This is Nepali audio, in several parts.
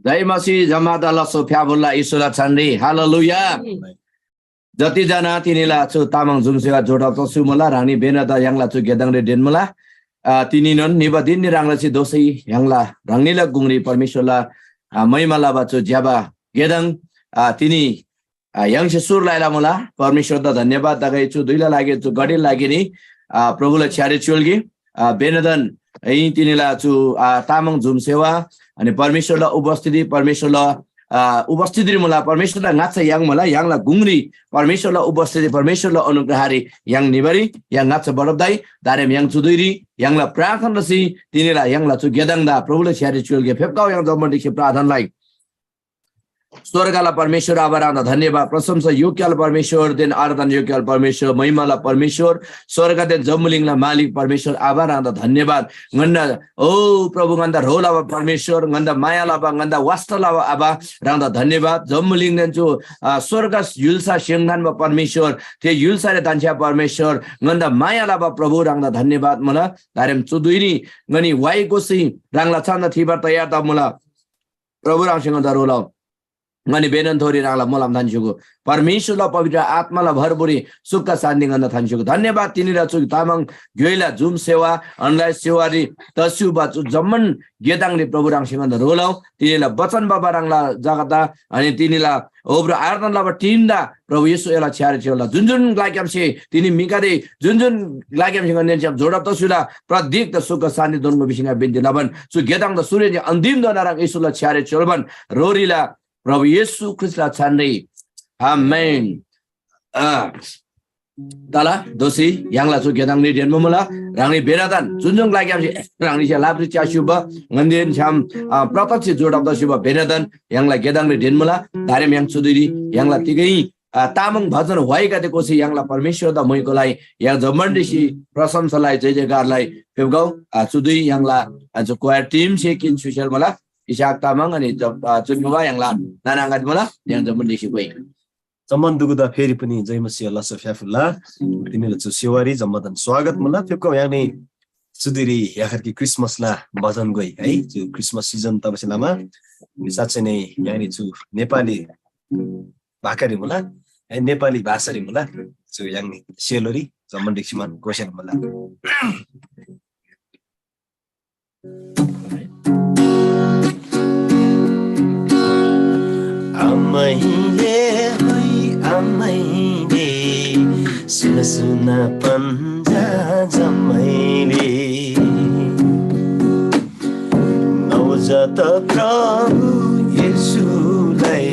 जय मसीह जमादाला सोफ्याबुल्ला ईश्वरा छन्डी हालेलुया जतिजना तिनीला छु तामाङ जुमसेवा जोडा तसु मला रानी बेनदा यांगला छु गेदाङले डेनमला तिनीनन निबदिन रांगलासी दोसै यांगला रंगनीला गुंगरी परमेश्वरला मैमाला बाचो ज्याबा गेदाङ तिनी यांगसे सुर लायला मला परमेश्वर दा धन्यवाद दगाइ छु दुइला लागे छु गडे लागे नि प्रभुले छ्यारे चुलगी बेनदन यही तिनीला छु तामाङ जुमसेवा अनि परमेश्वरला उपस्थिति परमेश्वरला उपस्थिति मला परमेश्वरला नाच्छ याङ मला याङला गुंगरी परमेश्वरला उपस्थिति परमेश्वरला अनुग्रहारी याङ निबरी याङ नाच्छ बरबदाई दारेम याङ चुदुरी याङला प्रार्थना रसी तिनीला याङला छु गेदाङदा प्रभुले छ्यारे चुलगे फेपकाउ याङ जमण्डीखे प्रार्थनालाई स्वर्गला परमेश्वर आभार धन्यवाद प्रशंसा योग्य परमेश्वर देन आराधना योग्य परमेश्वर महिमाला परमेश्वर स्वर्ग देन जम्मुलिङला मालिक परमेश्वर आभार धन्यवाद गन्दा ओ प्रभु गन्दा रोला परमेश्वर गन्दा मायाला गन्दा वास्तला आबा रांदा धन्यवाद जम्मुलिङ देन जो स्वर्ग युल्सा सिंगदानमा परमेश्वर ते युल्सा रे दान्छा परमेश्वर गन्दा मायाला प्रभु रांदा धन्यवाद मला दारेम चुदुइनी गनी वाइकोसी रांगला छन्द थिबा तयार त मला प्रभु रांसँग दरोला अनि बेनन थोरी रांगला मोलाम थान्जुको परमेश्वरला पवित्र आत्माला भरभरी सुख शान्ति गन्न थान्जुको धन्यवाद तिनीला छु तामाङ ग्योइला जुम सेवा अनलाइन सेवारी तस्यु बाचु जम्मन गेदाङले प्रभु रांगसँग रोलाउ तिनीला वचन बाबा रांगला जगता अनि तिनीला ओब्र आराधनाला टिन्दा प्रभु येशू एला छ्यारे छेला जुन लाग्यामसे तिनी मिकादे जुन लाग्यामसँग नेन्च्या जोडा तसुला प्रदीक त सुख शान्ति दोनको बिसिङा बिन्ती लबन सु गेदाङ द सूर्य अन्तिम दनारा येशूला छ्यारे चलबन रोरीला प्रभु येशू ख्रिस्टला छान्दै आमेन तला दोसी यांगला छु गेदाङ नि डेन मला रांगनी बेरादान जुन लाग्यामसे रांगनी छ लाब्रि चासुब गन्देन छाम प्रत्यक्ष जोडा दसुब बेरादान यांगला गेदाङ नि डेन मला धारेम yang चुदुरी यांगला तिगै तामाङ भजन भएका ते कोसी यांगला परमेश्वर द मैकोलाई या जमण्डीसी प्रशंसालाई जय जयकारलाई फेबगाउ चुदुई यांगला आज क्वायर टिम से किन सुशल मला इसाक तामाङ अनि जुनबा यांगला नानांगात मला yang जमण्डीसी गई जम्मन दुगुदा फेरि पनि जय मसीह अल्लाह सफियाफुल्ला तिमीले छु सेवारी जम्मदन स्वागत मला फेबगाउ यानी सुदिरी याखरकी क्रिसमसला भजन गई है जो क्रिसमस सिजन तबसेलामा साच्चै नै यानी छु नेपाली भाकारि मला नेपाली भाषारी मला छु यानी सेलोरी जम्मन डिक्सिमान क्वेशन मला आमैले सुन सुन पन्जा जमैले नवजात प्रभु येशूलाई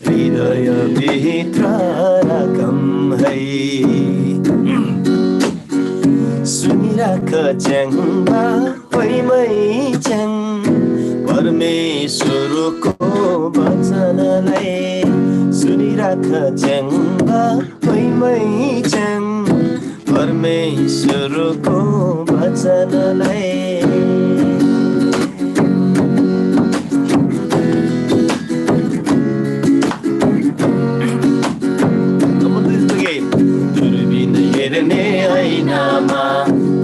हृदय भित्र राखम है सुनिराख च्याङमा पैमै च्याङ परमेश्वरको वचनलाई सुनिराख च्याङमा पैमै च्याङ परमेश्वरको वचनलाई दुर्बिन हेर्ने ऐनामा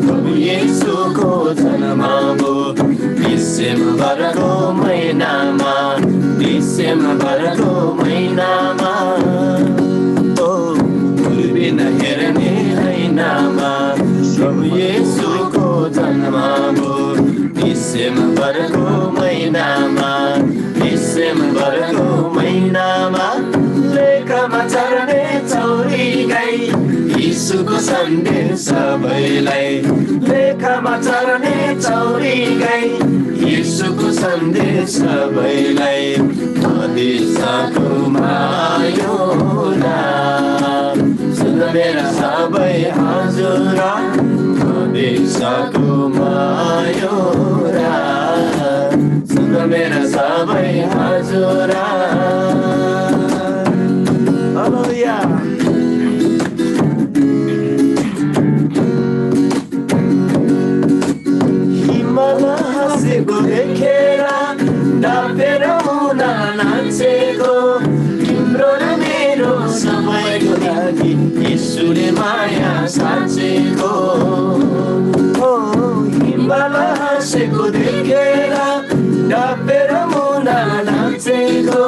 प्रभु येशूको जन्म भयो डिसेम्बरको महिनामा ओ दुर्बिन हेर्ने ऐनामा प्रभु येशूको जन्म भयो डिसेम्बरको महिनामा लेखमा चढ्ने चौरी गाई यीशुको सन्देश सबैलाई लेखमा चढ्ने चौरी गाई यीशुको सन्देश सबैलाई मदिसाको मायोरा सुन मेरा सबै हजुरा मदिसाको मायोरा सुन मेरा सबै हजुरा हालेलुया हिमाल हाँसेको देखेर डापेर हुन नाचेको तिम्रो र मेरो सबैको लागि येशूले माया साँचेको हिमाल हाँसेको देखेर डापेर मुना बाँचेको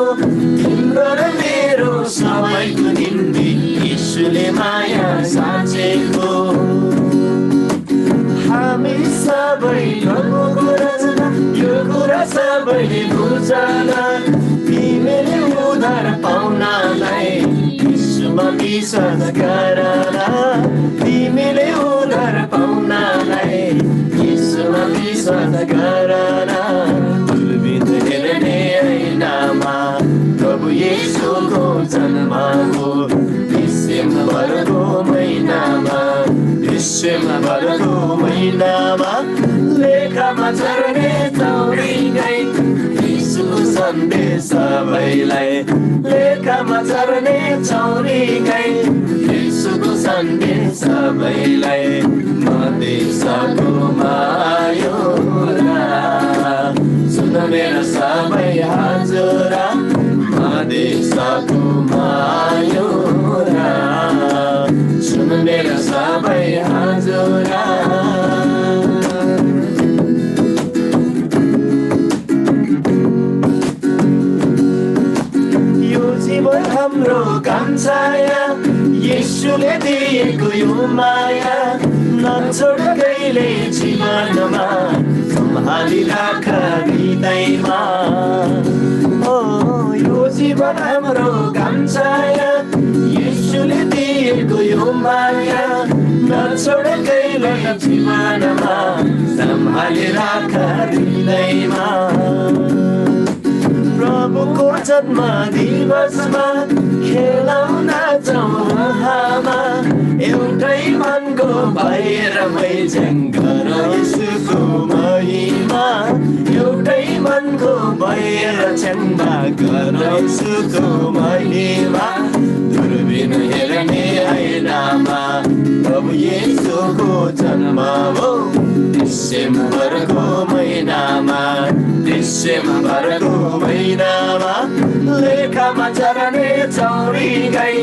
तिम्रो र मेरो सबैको निम्ति यीशुले माया साँचेको हामी सबै प्रभुको रचना यो कुरा सबैले बुझला तिमीले उद्धार पाउनलाई यीशुमा विश्वास गरला तिमीले उद्धार पाउनलाई यीशुमा विश्वास गरला दुर्बिन हेर्ने ऐनामा प्रभु येशूको जन्म हो डिसेम्बरको महिनामा लेखामा झर्ने चौरी गई यीशुको सन्देश सबैलाई लेखामा झर्ने चौरी गई यीशुको सन्देश सबैलाई मदेशको मायोरा सुन मेरो सबै हजुरा मदेशको मायोरा सुन मेरो सबै हजुरा यो जीवन हाम्रो काम छाया येशूले दिएको यो माया नछोड कहिले जीवनमा सम्हाली राख हृदयमा यो जीवन हाम्रो काम छाया येशूले दिएको यो माया नछोड कहिले जीवनमा सम्हाली राख हृदयमा प्रभुको जन्म दिवसमा खेलाउन जाउँ एउटै मनको भएर मैझ्याङ गर यसुको महिमा एउटै मनको भएर छ्याङ्बा गर यसुको महिमा दुर्बिन हेर्ने ऐनामा प्रभु येशूको जन्म हो डिसेम्बरको महिनामा लेखामा झर्ने चौरी गई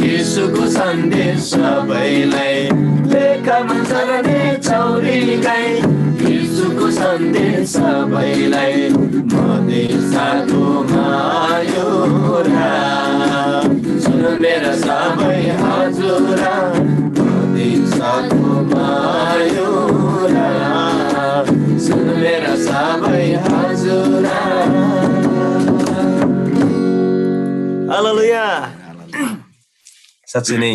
येशूको सन्देश सबैलाई लेखामा झर्ने चौरी गई येशूको सन्देश सबैलाई मदेशको मायोरा सुन मेरो सबै हजुरा मदेशको मायोरा सुन मेरो सबै हजुरा हालेलुया साँच्चै नै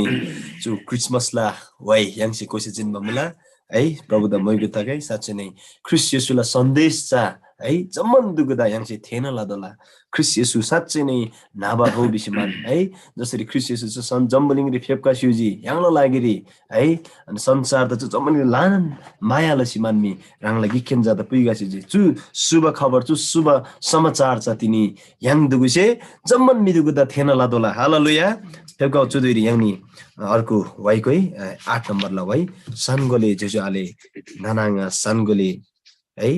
जो क्रिसमसला वाइ याङ्से कोसे जिन्बा मुला है प्रभु द मैगुताकै साँच्चै नै ख्रिस्ट येशूला सन्देश चा है जम्मन दुगुदा याङ्से थेन लादला ख्रिस्ट येशू साँच्चै नै नाबा हो बिसमान है जसरी ख्रिस्ट येशू सन जम्बलिङ रि फेपका सिउजी याङ्लो लागिरी है अनि संसार त जम्मन लान मायाला सिमानमी राङला गिखेन जादा पुइगा सिजी चु शुभ खबर चु शुभ समाचार छ तिनी याङ दुगुसे जम्मन मिदुगुदा थेन लादला हालेलुया फेपका चुदुरी याङनी अर्को वाइकै 8 नम्बर ला वाइ सनगोले जेजु आले नानाङा सनगोले है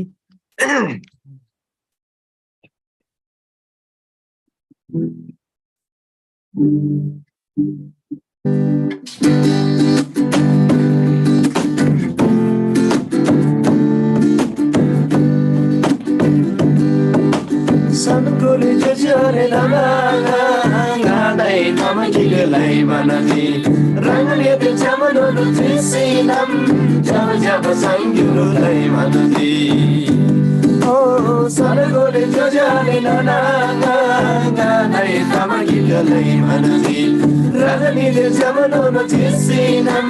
सनगोले जेजु आले नानाङा dai mama kigalai manadi rangale de jamano no tisinam java java sangyuru lai manadi oh saragole jojale nana dai mama kigalai manadi rangale de jamano no tisinam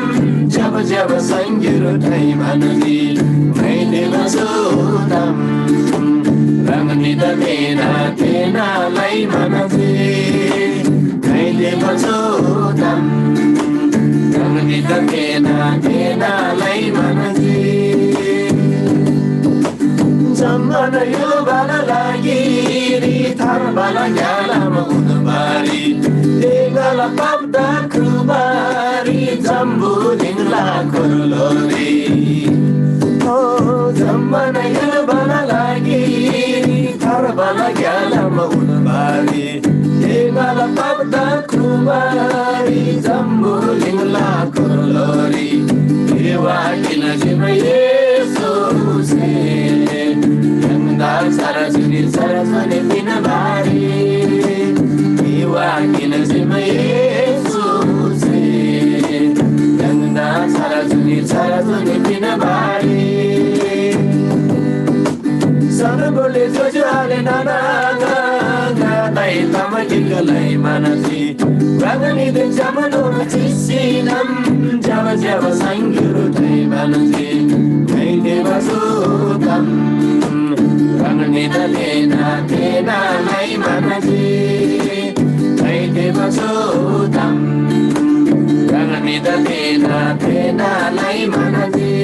java java sangyuru lai manadi maine masudam rangale de mena tena lai manadi Kaide masudam Rangni da kena lai manasi Zamana yo bala lagi Ri thar bala gyala maudbari Degala pabda krubari Zambu dingla kurlori Oh zamana yo bala lagi Ri thar bala gyala maudbari Degala pabda krubari Zambu dingla kurlori Dewa kila jima Yesus Sarasuni pinabari ni chara ni pinabari sana bole jojo ale nana ga dai tama kingalai manasi rangani de jamano chisinam java java sanguru dai manasi mai deva sutam rangani da tena lai manasi mai deva sutam rangani da tena lai manasi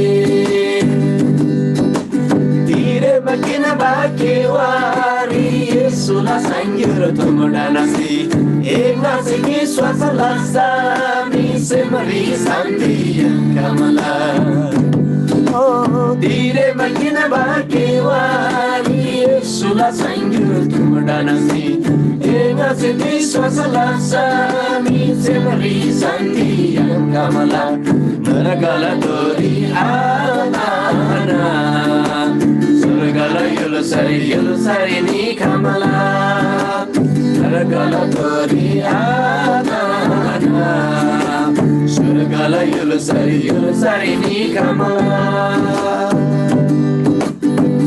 makina bakewari Yesula sangyur tumudanasi Egnasi kiswasa lasa Misemari sandiya kamala Dire makina bakewari Yesula sangyur tumudanasi Egnasi kiswasa lasa Misemari sandiya kamala Naragala tori ana Surgala yulu sari ni kamala Naragala tori adana Surgala yulu sari ni kamala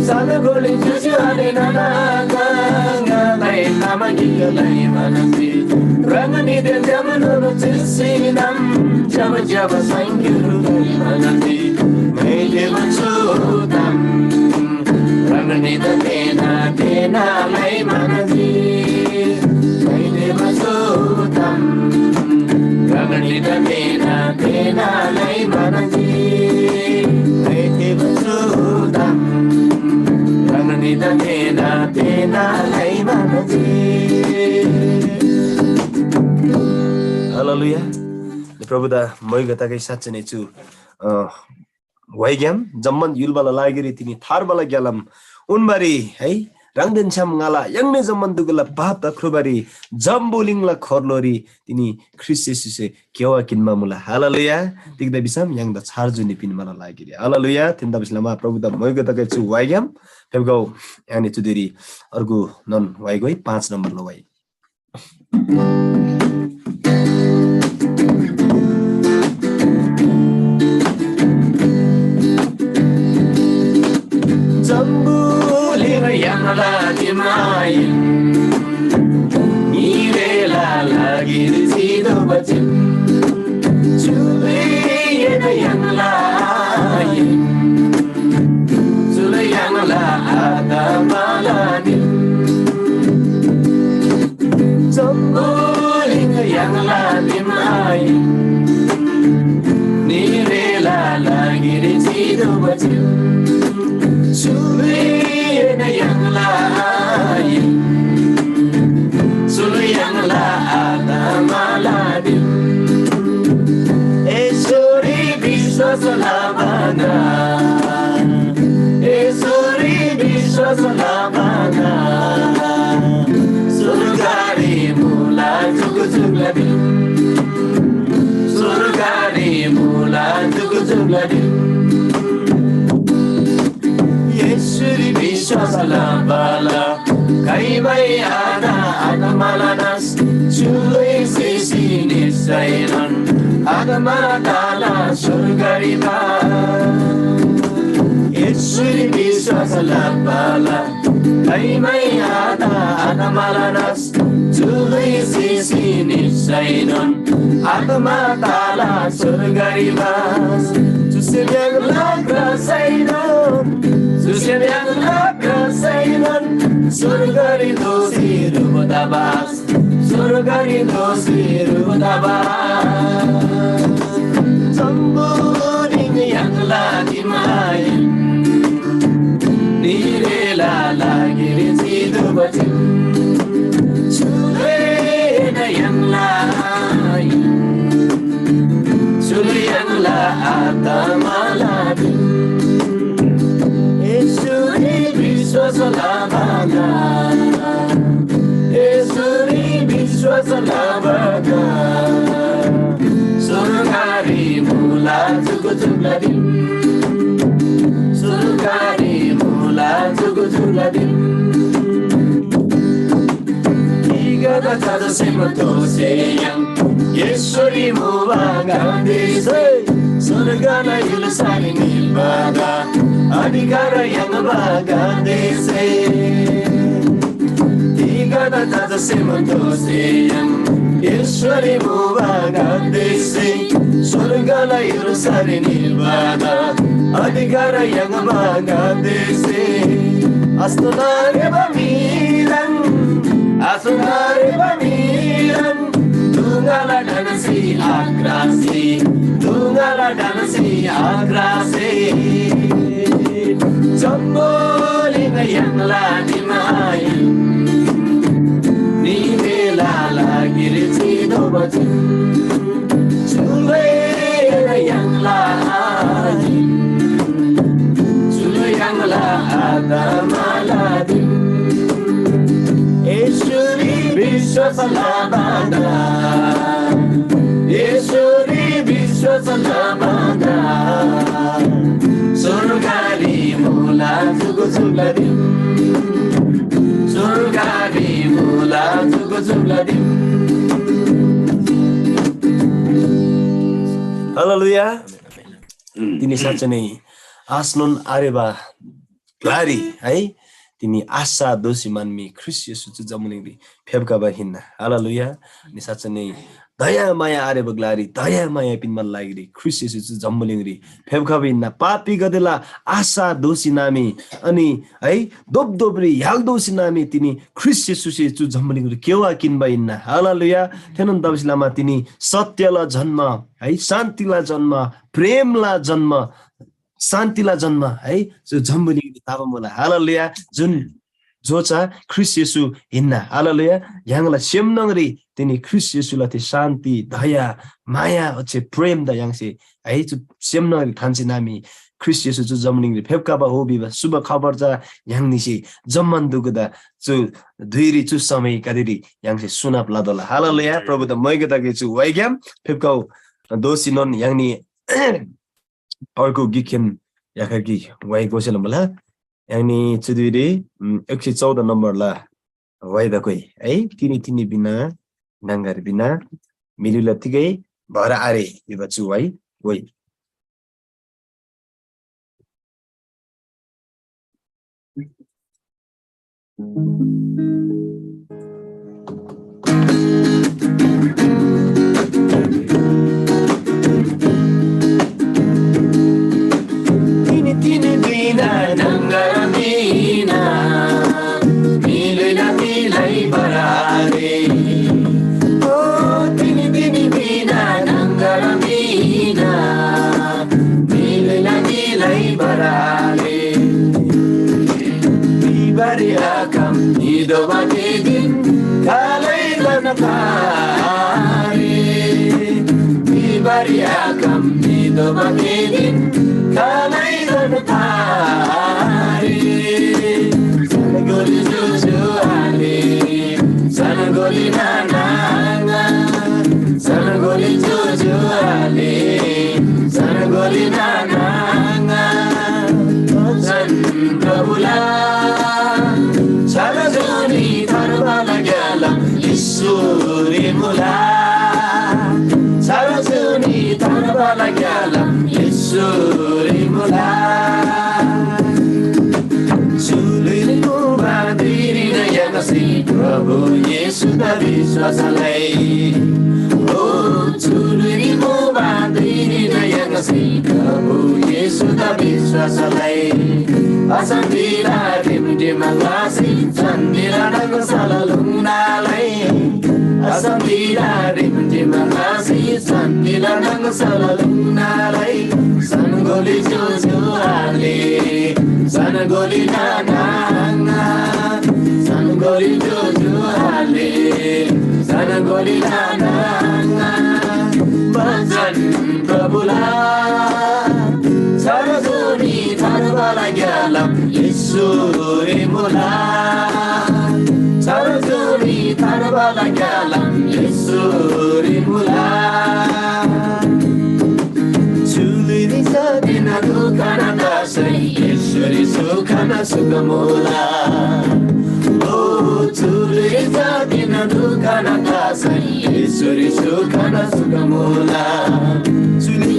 Sana goli juju ade nana ganga Lai nama gigalai manasi Rangani de jamanu chisinam Java java sangyuru gai manasi Mai devan sudam Rangani da tena lai manasi Mai deva sutam Rangani da tena lai manasi Mai deva sutam Rangani da tena lai manasi Haleluya. प्रभुदा मै गताकै साँच्चै नै छु वाइग्याम जम्मन युलबला लागेरी तिनी थारबला ग्यालम उनबारी है रांगदेन छम ngala यंगने जम्मन दुगला पाप तख्रुबारी जम्बोलिङला खरलोरी तिनी ख्रिस्टेसुसे केवा किनमा मुला हालेलुया तिगदा बिसम यंगदा छारजुनि पिन मला लागेरी हालेलुया तिनदा बिसलमा प्रभुदा मै गताकै छु वाइग्याम फेबगौ यानी तुदेरी अर्गु नन वाइगoi 5 नम्बर ल why yang lagi main Nirela lagi di situ bacim Sule yang lain Sule yang ada maladim Sembuling yang lagi main Nirela lagi di situ bacim Sule yang lain Sulu yang ada maladim Esuri bisa selamanya Esuri bisa selamanya Surgari mula cukup-cukup Surgari mula cukup-cukup Yesuri bisa bala Kaimai ada malanas Sului sisi nisainan Ada malatala surgari ba Yesuri bisa bala Kaimai ada malanas Sului sisi nisainan Ada malatala surgari ba Susim yang lagra sainan Susim yang lagra sainan Surgari dosi rubutabas Surgari dosi rubutabas Samburing yang lagi main Nirela lagi di situ bacim Sulena yang lain Sule yang ada maladim Esuri bisa selamanya Esuri bisa selamanya Surgari mula cukup-cukup Surgari mula cukup-cukup Igada cada sema tose yang Yesuri mubaga dese Surga ilusari ibadah adhikara yang bagandese Tigada tata semantoseyam Ishwari bagandese Surga ilusari ibadah adhikara yang bagandese Astunare bamiran Tungala danasi agrasi Jambolinga yang lagi main Ni belala giriti dobajin Chulena yang lagi Chulu yang ada maladin Ishuri Vishwasalabanda Ishuri Vishwasalabanda Surgari mula Zuguzuladim Surgari mula Zuguzuladim Hallelujah Tini saja nih Asnon Areba Glari hai Tini asa dosi manmi Kristus Yesus jamuning phebka ba hinna haleluya ni sachane daya maya are baglari daya maya pin man lagri Kristus Yesus jamuning ri phebka ba hinna papi gadela asa dosi nami ani है dobdobri yal dosi nami tini Kristus Yesus jamuning ri kewa kin ba hinna haleluya thenon dabsilama tini satyला जन्म है शान्तिला जन्म प्रेमला जन्म शान्तिला जन्म है जो जम्बुलिङ ताबा मलाई हालेलुया जुन जो छ ख्रीष्ट येशू हिन्ना हालेलुया यांगला सेमनंगरी तिनी ख्रीष्ट येशूला ति शान्ति दया माया अचे प्रेम द यांगसे है जो सेमनंगरी थान्से नामी ख्रीष्ट येशू जो जम्बुलिङ फेबकाबा हो बिबा शुभ खबर जा यांगनिसे जम्मन दुगदा जो दुईरी चु समय कदिरी यांगसे सुनाप लादला हालेलुया प्रभु द मैगदागे छु वाइग्याम फेबकाउ दोसिनन यांगनी अर्को गिखेन याखकी वाइ गोसेल मला यानी चुदिरी 114 नम्बर ला वाइदा कोइ है तिनी तिनी बिना नंगर बिना मिलुलतिकै भर आरे यो बच्चु वाइ वइ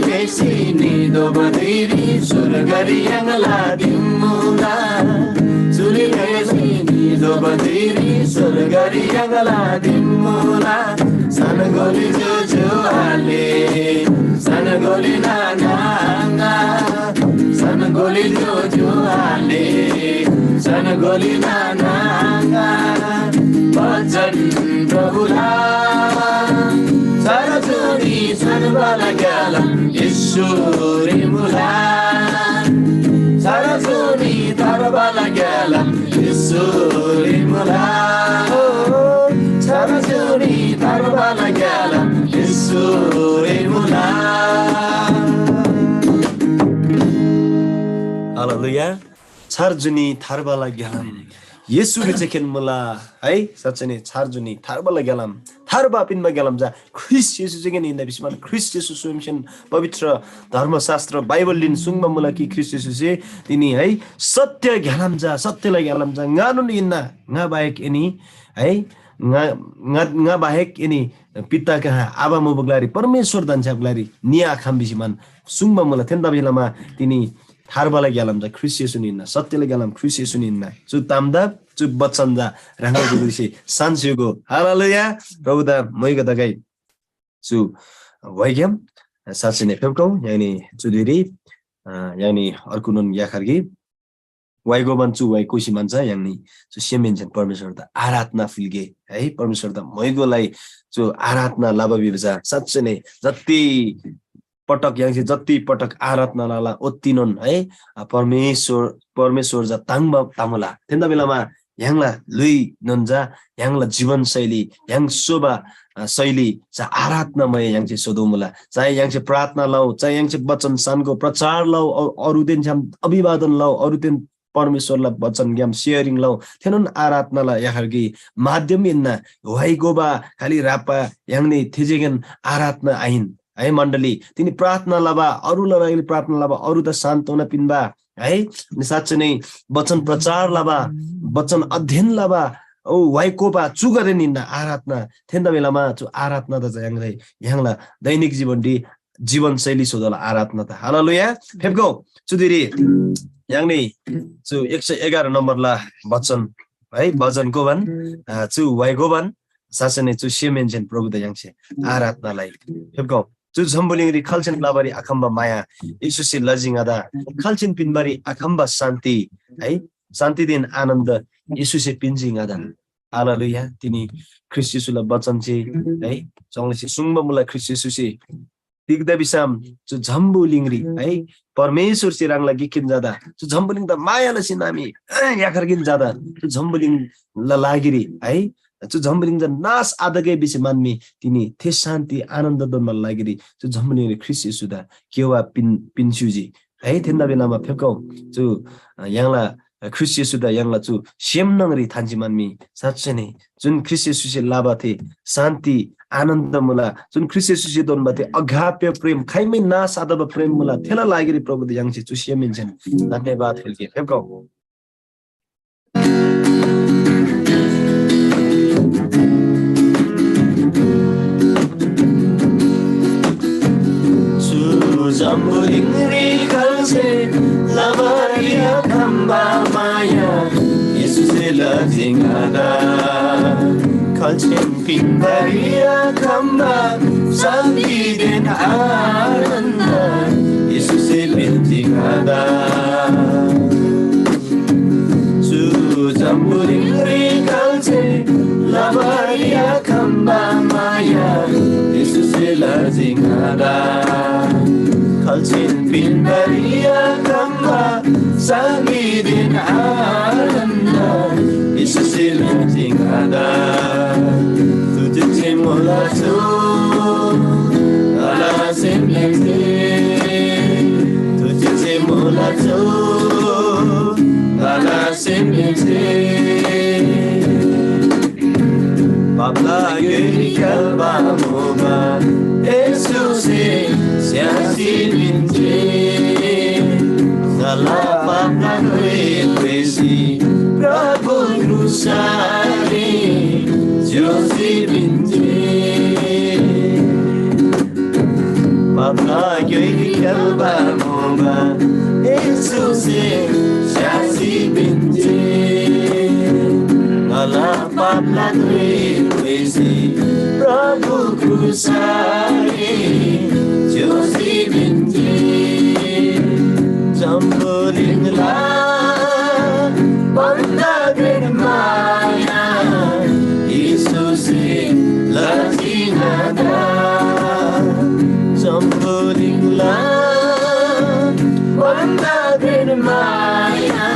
बेसी निदो बदिरी सुरगरी यंगला दिमुला चुली बेसी निदो बदिरी सुरगरी यंगला दिमुला सन गोली जो आले सन गोली नाना सन गोली जो आले सन गोली नाना भजन प्रभुला सरजुनी सर्वला गलम ईश्वरी मुला सरजुनी सर्वला गलम ईश्वरी मुला सरजुनी सर्वला गलम ईश्वरी मुला हालेलुया छर्जुनी थार्बाला गलम येशूले चाहिँ खेन मला है साँच्चै नै छार्जुनी थार्बाला गलम थार्बा पिनमा गलम जा ख्रिस्ट येशू चाहिँ नि बिचमा ख्रिस्ट येशू स्वयं पवित्र धर्मशास्त्र बाइबल लिन सुङमा मला कि ख्रिस्ट येशू चाहिँ तिनी है सत्य गलम जा सत्यलाई गलम जा गानु निन्ना nga बाहेक एनी है nga बाहेक एनी पिता कहाँ आबा मुबगलारी परमेश्वर दान्छ बगलारी निया खाम बिसिमान सुङमा मला थेन्दा बेलामा तिनी थार्बाला गलम जा ख्रिस्ट येशू निन्ना सत्यले गलम ख्रिस्ट येशू निन्ना चु तामदा चु बच्चन जा रांगो गुरुसी सान्स्युगो हालेलुया प्रभुदा मैगा दगाई चु वाइगम सासिने फेमको यानी चुदिरी यानी अर्कुनन याखर्गी वाइगो बन्चु वाइ कोसी मान्छ यानी चु सेमेन्जन परमेश्वर द आराधना फिलगे है परमेश्वर द मैगोलाई चु आराधना लाबबिबजा साच्चै नै जति पटक याङसे जति पटक आराधना लाला ओत्तिनन है परमेश्वर जा ताङबा तामला तेन्दा बेलामा याङला लुई नन्जा याङला जीवन शैली याङ शोभा शैली जा आराधनामय याङसे सोदोमला चाहे याङसे प्रार्थना लौ चाहे याङसे वचन सानको प्रचार लौ अरु दिन छम अभिवादन लौ अरु दिन परमेश्वरलाई वचन ज्ञान शेयरिङ लौ थेनन आराधनालाई याखर्गी माध्यम इन्ना वाइगोबा खाली रापा याङने थिजेगन आराधना आइन है मण्डली तिनी प्रार्थना लाबा अरूलाई प्रार्थना लाबा अरू त शान्तोना पिन्बा है साँच्चै नै वचन प्रचार लाबा वचन अध्ययन लाबा ओ वाइकोपा चुगरे निन्ना आराधना थेन्दा बेलामा चु आराधना त याङलाई याङला दैनिक जीवन शैली सोदला आराधना त हालेलुया फेबगो चुदिरी याङने चु 111 नम्बरला वचन है भजनको भन चु वाइगोबन साँच्चै नै चु सेमेन्जन प्रभु त याङसे आराधनालाई फेबगो चु झम्बुलिङरी खल्छन लाबारी अखम्बा माया यीशुसे लजिङादा खल्छन पिनबारी अखम्बा शान्ति है शान्ति दिन आनन्द यीशुसे पिन्जिङादा हालेलुया तिनी ख्रिस्ट येशूलाई वचन चाहिँ है जंगले सुङबा मुला ख्रिस्ट येशूसे दिग्दा बिसाम चु झम्बुलिङरी है परमेश्वर सिराङला गिकिन जादा चु झम्बुलिङ त मायाले सिनामी याखर्गिन जादा चु झम्बुलिङ ला लागिरी है चु झम्बुलिङ ज नास आदगै बिसे मान्मी तिनी थे शान्ति आनन्द दनमा लागिरी चु झम्बुलिङ ख्रिस्ट येशूदा केवा पिन्सुजी है थेन्दा बेलामा फेकौ चु याङला ख्रिस्ट येशूदा याङला चु सेमनङरी थान्जी मान्मी साच्चै नै जुन ख्रिस्ट येशूसे लाबा थे शान्ति आनन्द मुला जुन ख्रिस्ट येशूसे दोनमा थे अगाप्य प्रेम खाइमै नास आदब प्रेम मुला थेला लागिरी प्रभु याङसे चु सेमेन्जन धन्यवाद फेलके फेकौ Zamburingri kalse lavaria kamba maya Yesuse lazingada kalchen pindaria kamba sangi den aranda Yesuse lazingada Su zamburingri kalse lavaria kamba maya Yesuse lazingada Kalsin pindaria kamba sangidin alanda Isusilang tingada Tujitsi mula tu Alasim lekti Tujitsi mula tu Alasim lekti Babla giri kalba muba Yesusi Siasi binti Salah papa kuisi Prabu Nusari Josi binti Papa göğü kalbama Yesus'e şasi binti Allah papla duyesi Prabhu kusari Josi binti Jambolingla Banda grenmaya Yesus'e lazinada Jambolingla Banda grenmaya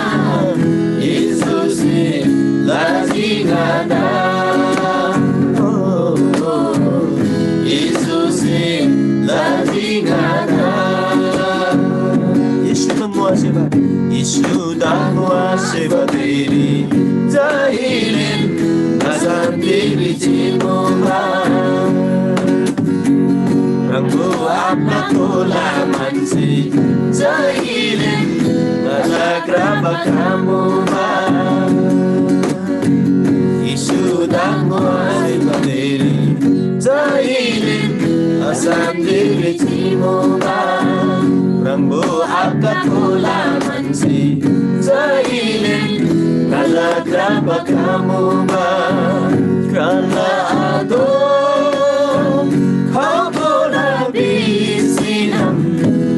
Yesus'e lazinada Yesus'e lazinada Yeshua muaseba diri Zahilin Nazan diri cimuma Ranggu apna tola mansi Zahilin Nazakraba kamuma Yeshua muaseba diri Zahilin Nazan diri cimuma Rangbu abad ulaman si Zahilin Kala graba kamu ba Kala adon Kau bola bisinam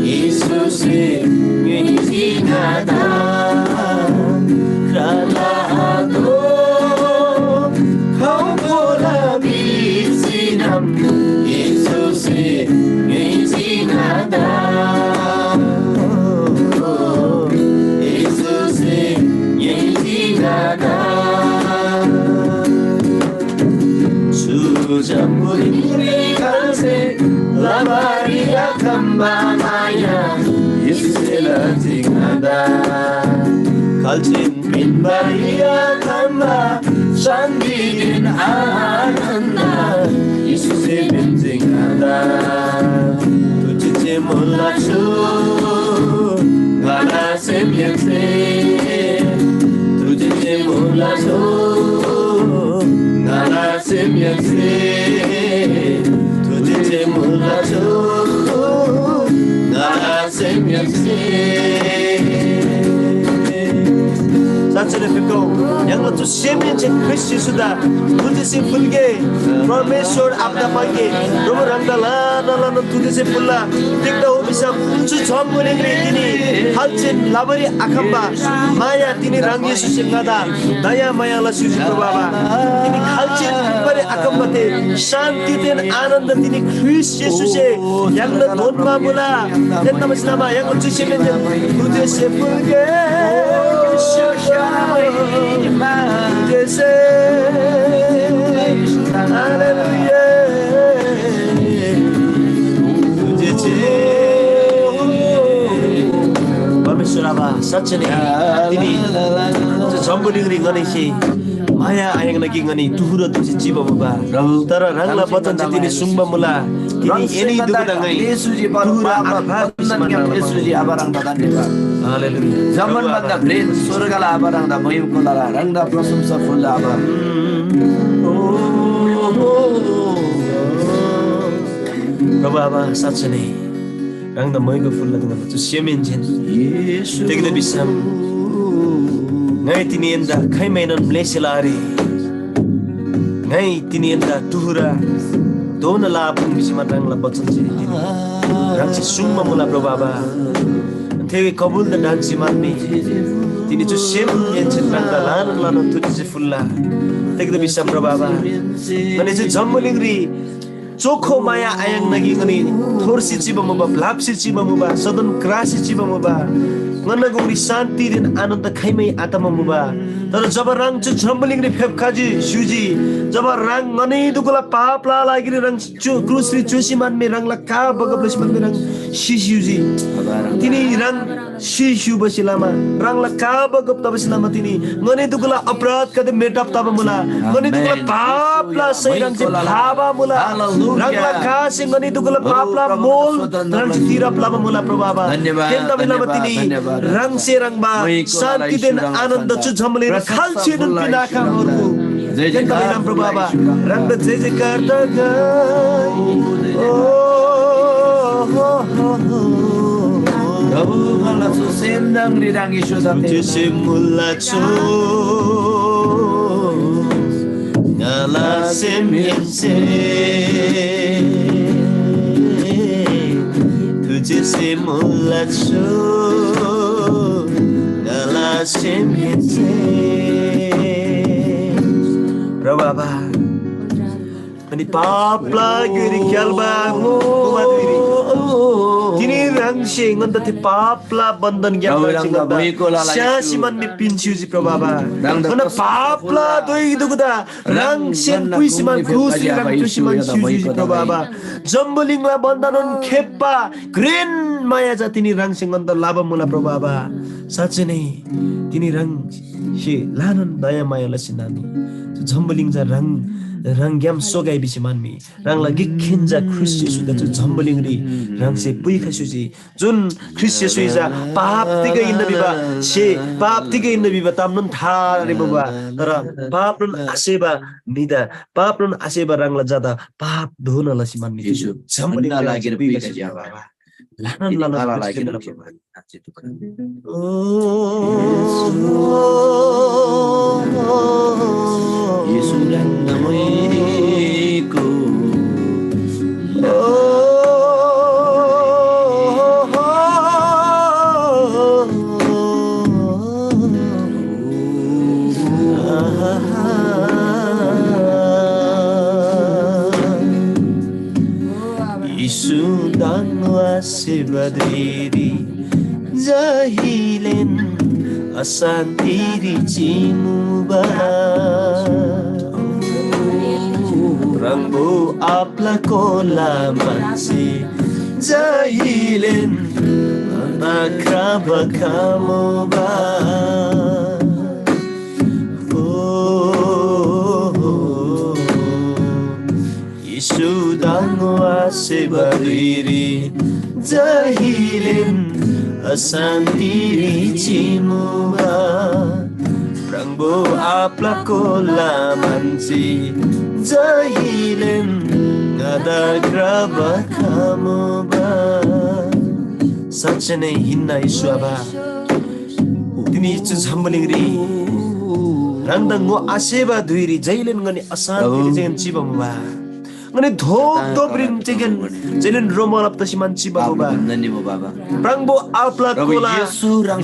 Yesus'e ngizingada Kala adon Kau bola bisinam Yesus'e ngizingada Jamburini kalse Labaria kamba maya Yesus'e tingada Kalcin bin baria kamba Sandidin ananda Yesus'e tingada Tucici mulacu Gala semyense Tucici mulacu Nala semyense Tucici mulacu Nala semyense Satsune fiko yang tu semyense Kristi sudah Tucici fulge Permeshwar apna mange Robo rangdala nala tucici fulla Tikda ho bisa Su jambuleng re tini Halcin labari akamba Maya tini rang Yesus ngada Daya maya la suci baba Tini halcin labari akamba te Shanti ten ananda tini Kris Yesus'e yang na donma mula Dan nama selama yang tu semyense Tucici fulge Hallelujah Permeshwar Aba satsane tini jambulingri ganeshi maya ayang lagi ngani tuhura tuji jiba baba tara rangla batan tini sumba mula ini duga ngai Yesusji tuhura Yesusji abarang dadan dewa Hallelujah zaman banda brain surgala abarang da mayim kolara rangda prasamsa fulla aba Prabhu Aba satsane rangda mayim fulla dengan tu semyenjen tegda bisam ngai tini enda khai mainan mleselari ngai tini enda tuhura dona la pun bisima rangla batan tini rangsi summa mula Prabhu Aba Tege kabul da dansi marni tini tu semyenjen rangda lana tuji fulla tegda bisam Prabhu Aba ngani tu jambulingri Chokho maya ayang nagi ngani thorsi chiba muba blapsi chiba muba sadan krasi chiba muba ngana guri shanti din ananda khaimai atama muba tar jabarang chu jambling ri phepkhaji shuji jabarang ngani dugula papla lagiri rang chu krusri chusi man me rang la ka bagablis man me rang shishuji tini rang shishu basilama rang la ka bagab tabasilama tini ngani dugula aprat kade metap taba mula ngani dugula papla sai rang se bhava mula rang la ka se ngani dugula papla mol rang se tira plaba mula prabhava kenda bilama tini rang se rang ba shanti den ananda chu jhamle khalche dun pinaka horku kenda bilam prabhava rang da jai jai karta gai oh Gabu malasu sendang ridang Yesus Jese mulacho ngala semyense Jese mulacho ngala semyense Prababa Ani papla giri kyalba kumadiri Tini rangsing anda ti papla bandan gyam rangsing anda Syasi man mi pinchuji prababa Ana papla doi duguda rangsing puisi man kusi rangchusi man syuji prababa Jambolingla bandanon kheppa green maya ja tini rangsing anda laba mula prababa Sache nei tini rang shi lanan daya maya lasinani Jamboling ja rangyam sogai bisi manmi rangla gikhinja Christ Yesu da jamboling ri rangse pui khasuji jun Christ Yesu ja pap tiga inna biba she pap tiga inna biba tamnun thar रे baba tara pap run aseba nida pap run aseba rangla jada pap dhona lasi manmi Yesu jamboling lagi pui pui khasuji baba baba lanan lanan lagi Yesu dan namaku Yesu dan wasibadiri jahilen asantiri cimuba Rambo apla kola mansi jahilen akraba kamoba Yesu dan wasibadiri jahilen asantiri cimuba Prangbo apla kola mansi jahilen ngada graba kamoba Sache nei hinna Yesu aba tini Yesu jambolingri rangda ngo aseba duiri jailen ngani asantiri jen cibamuba ngani dhok dobrin jailen romal aptasi man cibamuba Prangbo apla kola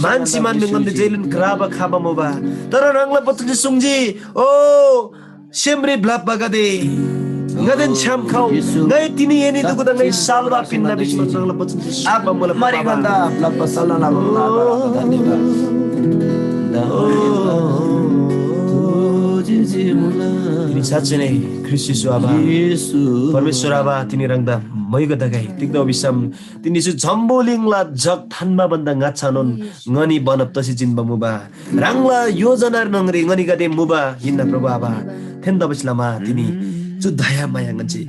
mansi man ngandi jailen graba khabamuba tara rangla patli sungji oh Semre blap bagade ngaden cham khau ngai tini eni duguda ngai salwa pinna bisma sangla pachin apa mola mari ganda blap salna na धन्यवाद Ini saja nih Kristus Aba Permesur Aba tini rangda moiga dagai tikda bisam tini su jamboling la jak thanma banda ngachanon ngani banap tasi jinba muba rangla yojanar nangri ngani gade muba hinna prabhu Aba tenda bislama tini su daya maya nganchi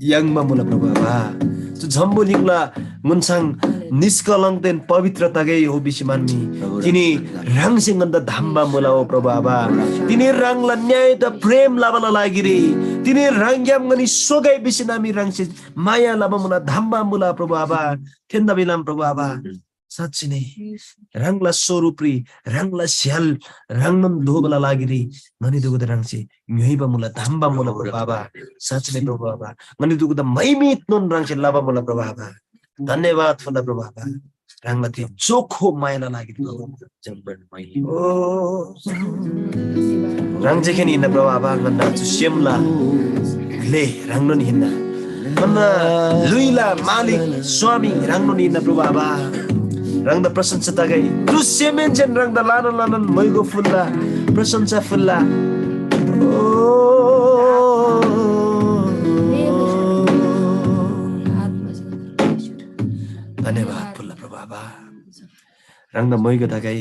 yang mamula prabhu Aba su jamboling la ngunsang niskalang ten pavitra tagai ho bisimanmi tini rang singanda dhamba mulao prabhu Aba tini rang la nyai da prem labala lagiri tini rang yam ngani sogai bisinami rang se maya laba mula dhamba mula prabhu Aba tenda bilam prabhu Aba satsine rang la sorupri rang la sial rang non dhobala lagiri ngani dugu rang se nyai ba mula dhamba mula prabhu Aba satsine prabhu Aba ngani dugu da maimit non rang se laba mula prabhu Aba धन्यवाद फुल्ला प्रभु आबा रांगलाथि चोखो मायाला लागि रांजेखेनि हिन्ना प्रभु आबा गन्ना चुसेमला ले रांगननि हिन्ना गन्ना लुइला मालिक स्वामी रांगननि हिन्ना प्रभु आबा रांगदा प्रशंसा गई चुसेमेन्जेन रांगदा लानन लानन मैगो फुल्ला प्रशंसा फुल्ला धन्यवाद फुल्ला प्रभु आबा रंगना मोइगा दाgai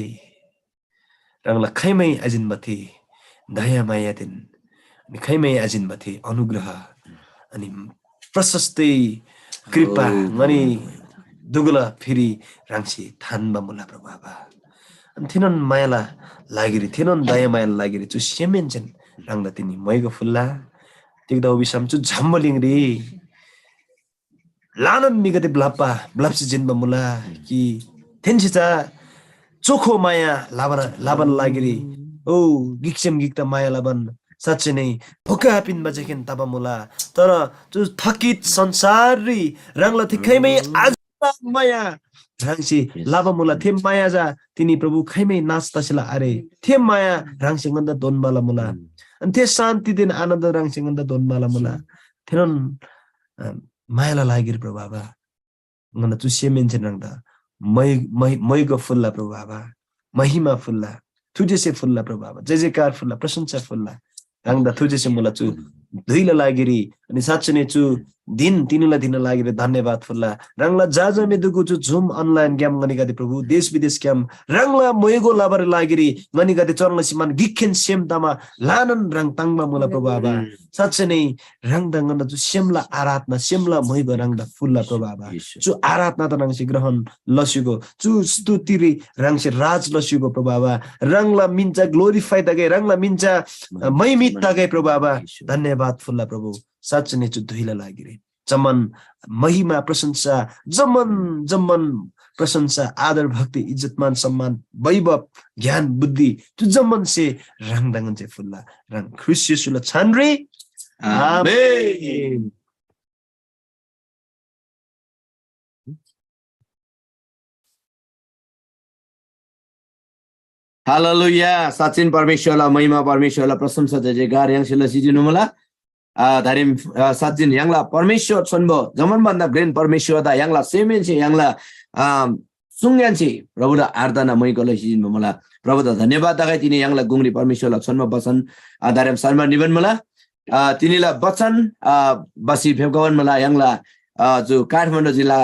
रंगला खैमै आजिन मथि दया माया दिन अनि खैमै आजिन मथि अनुग्रह अनि प्रशस्तै कृपा ngani दुगला फेरि रांसी थानबा मुला प्रभु आबा अनि थिनन मायाला लागिरि थिनन दया मायाला लागिरि चु सेमेन्चन रंगला तिनी मोइगा फुल्ला तिगदा बिसम चु झम्बलिङ रे 라는 미가데 블랍바 블랍시 진바 몰라 기 텐시자 चोखो माया लाबन लागिरी ओ गिक्सेम गिक्ता माया लाबन साँच्चै नै भोका पिनमा जेखेन तब मुला तर जो थकित संसारी रंगला थिखैमै आज माया रांसी लाबा मुला थे माया जा तिनी प्रभु खैमै नाच तसला अरे थे माया रांसिंगन्द दोनबाला मुला अनि थे शान्ति दिन आनन्द रांसिंगन्द दोनबाला मुला थेरन मायाला लागिरी प्रभु बाबा ngana tu semen cenangda mai go fulla प्रभु बाबा महिमा फुल्ला तुझे फुल्ला प्रभु बाबा जय जयकार फुल्ला प्रशंसा फुल्ला रंगदा तुझे मुला चु धुइला लागिरी अनि साँच्चै नै चु दिन तिनीलाई दिन लागिरे धन्यवाद फुल्ला रंगला जाजा मेदुगु चु झुम अनलाइन गेम गनिगादे प्रभु देश विदेश गेम रंगला मोयगो लाबर लागिरी गनिगादे चरला सिमान गिखेन सेमतामा लानन रंग तांगमा मुला प्रभु बाबा साँच्चै नै रंग दंगन चु सेमला आराधना सेमला मोयगो रंगदा फुल्ला प्रभु बाबा चु आराधना त रंगसे ग्रहण लसिगो चु स्तुतिरी रंगसे राज लसिगो प्रभु बाबा रंगला मिन्चा ग्लोरिफाई दगे रंगला मिन्चा महिमित दगे प्रभु बाबा धन्यवाद फुल्ला प्रभु साँच्चै नै चु धुइला लागिरे जमन महिमा प्रशंसा जमन प्रशंसा आदर भक्ति इज्जत मान सम्मान वैभव ज्ञान बुद्धि तु जमन से रंग दंगन से फुल्ला रंग ख्रिस्ट येशूला छानरे आमेन हालेलुया साचिन परमेश्वरलाई महिमा परमेश्वरलाई प्रशंसा जय जयकार यहाँसिला सिजिनु मला धारिम साचिन यहाँला परमेश्वर छन्बो जमन भन्दा ग्रेन परमेश्वर दा यहाँला सेमेन छे यहाँला सुंग्यान छे प्रभु दा आराधना मैकोले सिजिनु मला प्रभु दा धन्यवाद दागाइ तिनी यहाँला गुंगरी परमेश्वरलाई छन्म बसन धारिम शर्मा निबन मला तिनीला बचन बसी फेबगवन मला यहाँला जो काठमाडौँ जिल्ला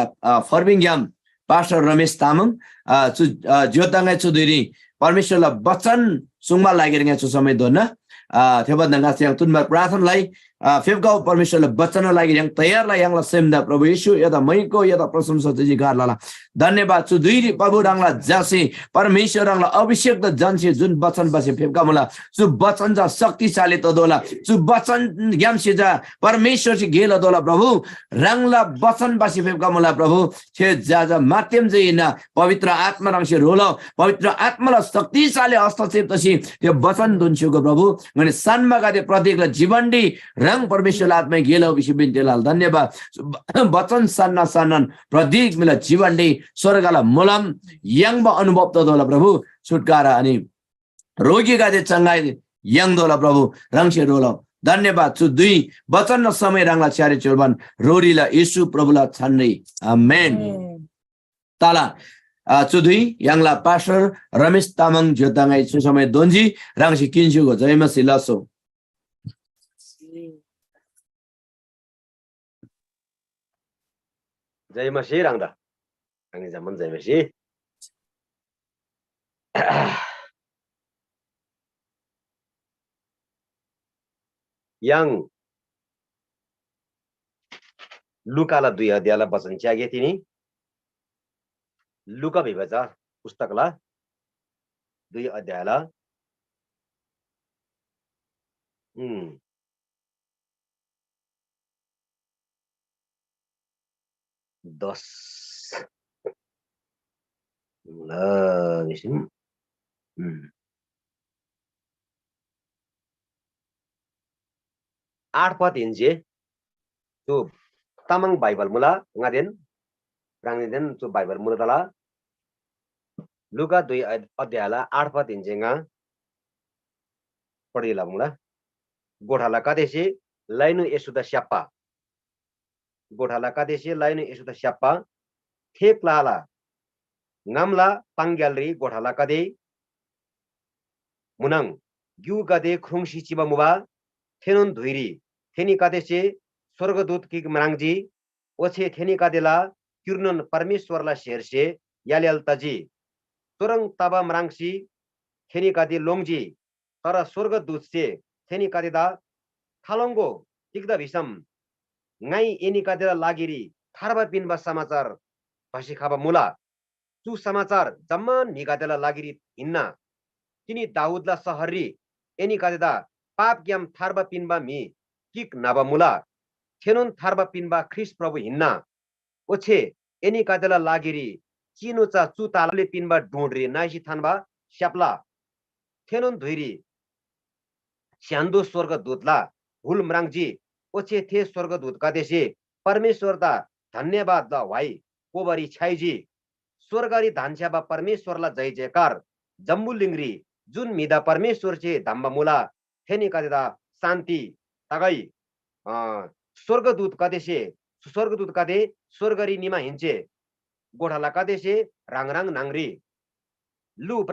फर्बिङग्याम पास्टर रमेश तामाङ ज्योताङै चौधरी परमेश्वरलाई वचन सुङमा लागेर यहाँ छु समय दोन थेबा दंगा सियाङ तुनमा प्रार्थनालाई फेबगाउँ परमेश्वरलाई वचन लागि यहाँ तयारलाई यहाँलाई सेमदा प्रभु येशू यदा मैको यदा प्रशंसा जि गारला धन्यवाद छु दुई प्रभु रंगला जासे परमेश्वर रंगला अभिषेक द जनसे जुन वचन बसे फेबगा मला सु वचन जा शक्तिशाली त दोला सु वचन ज्ञान से जा परमेश्वर से गेल दोला प्रभु रंगला वचन बसे फेबगा मला प्रभु छे जा माध्यम जइना पवित्र आत्मा रंग से रोलो पवित्र आत्माला शक्तिशाली हस्तक्षेप तसी त्यो वचन दुन्छुको प्रभु अनि सन्मगादे प्रतीकला जीवनडी रंग परमेश्वर आत्मा गेल विश्वविद्यालय धन्यवाद वचन सन्ना सन्नन प्रतीक मिला जीवनडी स्वर्गला मुलम यंग अनुभव त दोला प्रभु छुटकारा अनि रोगीका दे चंगाई यंग दोला प्रभु रंग से रोलो धन्यवाद छु दुई वचन न समय रंगला चारे चोलबन रोरीला येशू प्रभुला छन्ने आमेन ताला चुधुई यंगला पास्टर रमेश तामाङ ज्योताङै छु समय दोन्जी रंगसी किन्जुको जयमसी लसो जयमसी रांगदा आंनि zaman जयमसी yang लुकाला 2 अध्यायला वचन च्यागे तिनी लुका भिभजा पुस्तकला 2 अध्यायला 10 misin 8 pad inje tu tamang Bible mula ngaden rangiden tu Bible mula tala Luka 2 अध्यायला 8 pad inje nga पढिला मुला गोठाला कादेशी लाइनु यसुदा स्याप्पा गोठाला कादेशी लाइनु यसुदा स्याप्पा थेक्लाला ngamla pangyalri गोठाला कादे मुनाङ ग्यु कादे ख्रुङसी चिबा मुबा थेनुन धुइरी थेनी कादेसे स्वर्गदूत कि मराङजी ओछे थेनी कादेला किर्नन परमेश्वरला शेरसे याल्याल तजी तुरंग तबा मराङसी थेनी कादे लोङजी तर स्वर्गदूत से थेनी कादेदा थालंगो तिक्दा भिसम ngai एनी कादेला लागिरी थारबा पिनबा समाचार भाषी खाबा मुला सु समाचार जम्मान निकादेला लागिरी हिन्ना तिनी दाउदला सहरी एनी कादेदा पाप ग्याम थारबा पिनबा मी किक नाबा मुला थेनुन थारबा पिनबा ख्रिस्ट प्रभु हिन्ना oche eni kadela lagiri chinu cha chu talale pinba dondri naisi thanba syapla thenon dhuiri स्यान्दो स्वर्गदूतला हुलमराङजी ओछे थे स्वर्गदूत कदेसे परमेश्वर दा धन्यवाद दा भाइ कोबरी छाइजी स्वर्गरी धान्स्याबा परमेश्वरला जय जयकार जम्बुलिंगरी जुन मिदा परमेश्वर चे धम्बा मुला थेनी कदेदा शान्ति तगै स्वर्गदूत कदे स्वर्गरी निमा हिंचे गोठाला कदेसे राङराङ नांगरी लु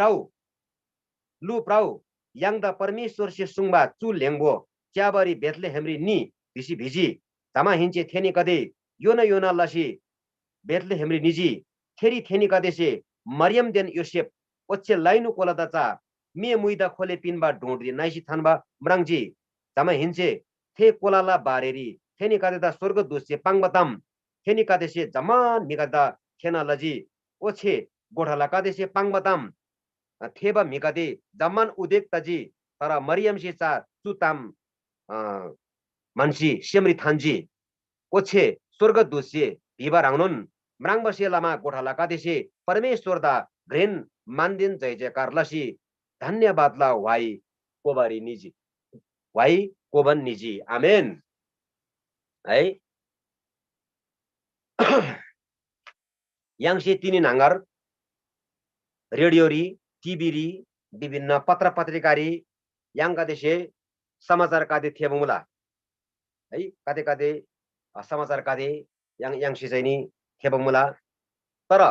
प्राउ यांगदा परमेश्वर से सुंगबा चु लेंगबो च्याबरी बेथले हेमरी नि भिसी भिजी जमा हिंचे थेनी कदे योना लसी बेथले हेमरी निजी थेनी कदे से मरियम देन योसेफ ओछे लाइनु कोलादाचा मे मुइदा खोले पिनबा ढोंडरी नाइसी थानबा मरांगजी जमा हिंचे थे कोलाला बारेरी थेनी कदेदा स्वर्गदूत से पांगबतम थेनी कदे से जमान मिगदा थेना लजी ओछे गोठाला कदे से पांगबतम थेबा मिकादे जमान उदेक तजी तर मरियम से चा चुताम मानसी सेमरी थानजी ओछे स्वर्गदूत से भिबा रांगनुन म्रांगबसे लामा गोठाला कादेसे परमेश्वर दा ग्रेन मानदिन जय जयकार लसी धन्यवाद ला वाई कोबारी निजी वाई कोबन निजी आमेन है यांगसे तिनी नांगार रेडियोरी टिभीरी विभिन्न पत्र पत्रिकारी यांगा देशे समाचार कादे थेबमुला है कादे समाचार कादे यांगसी चाहिँ नि थेबमुला तर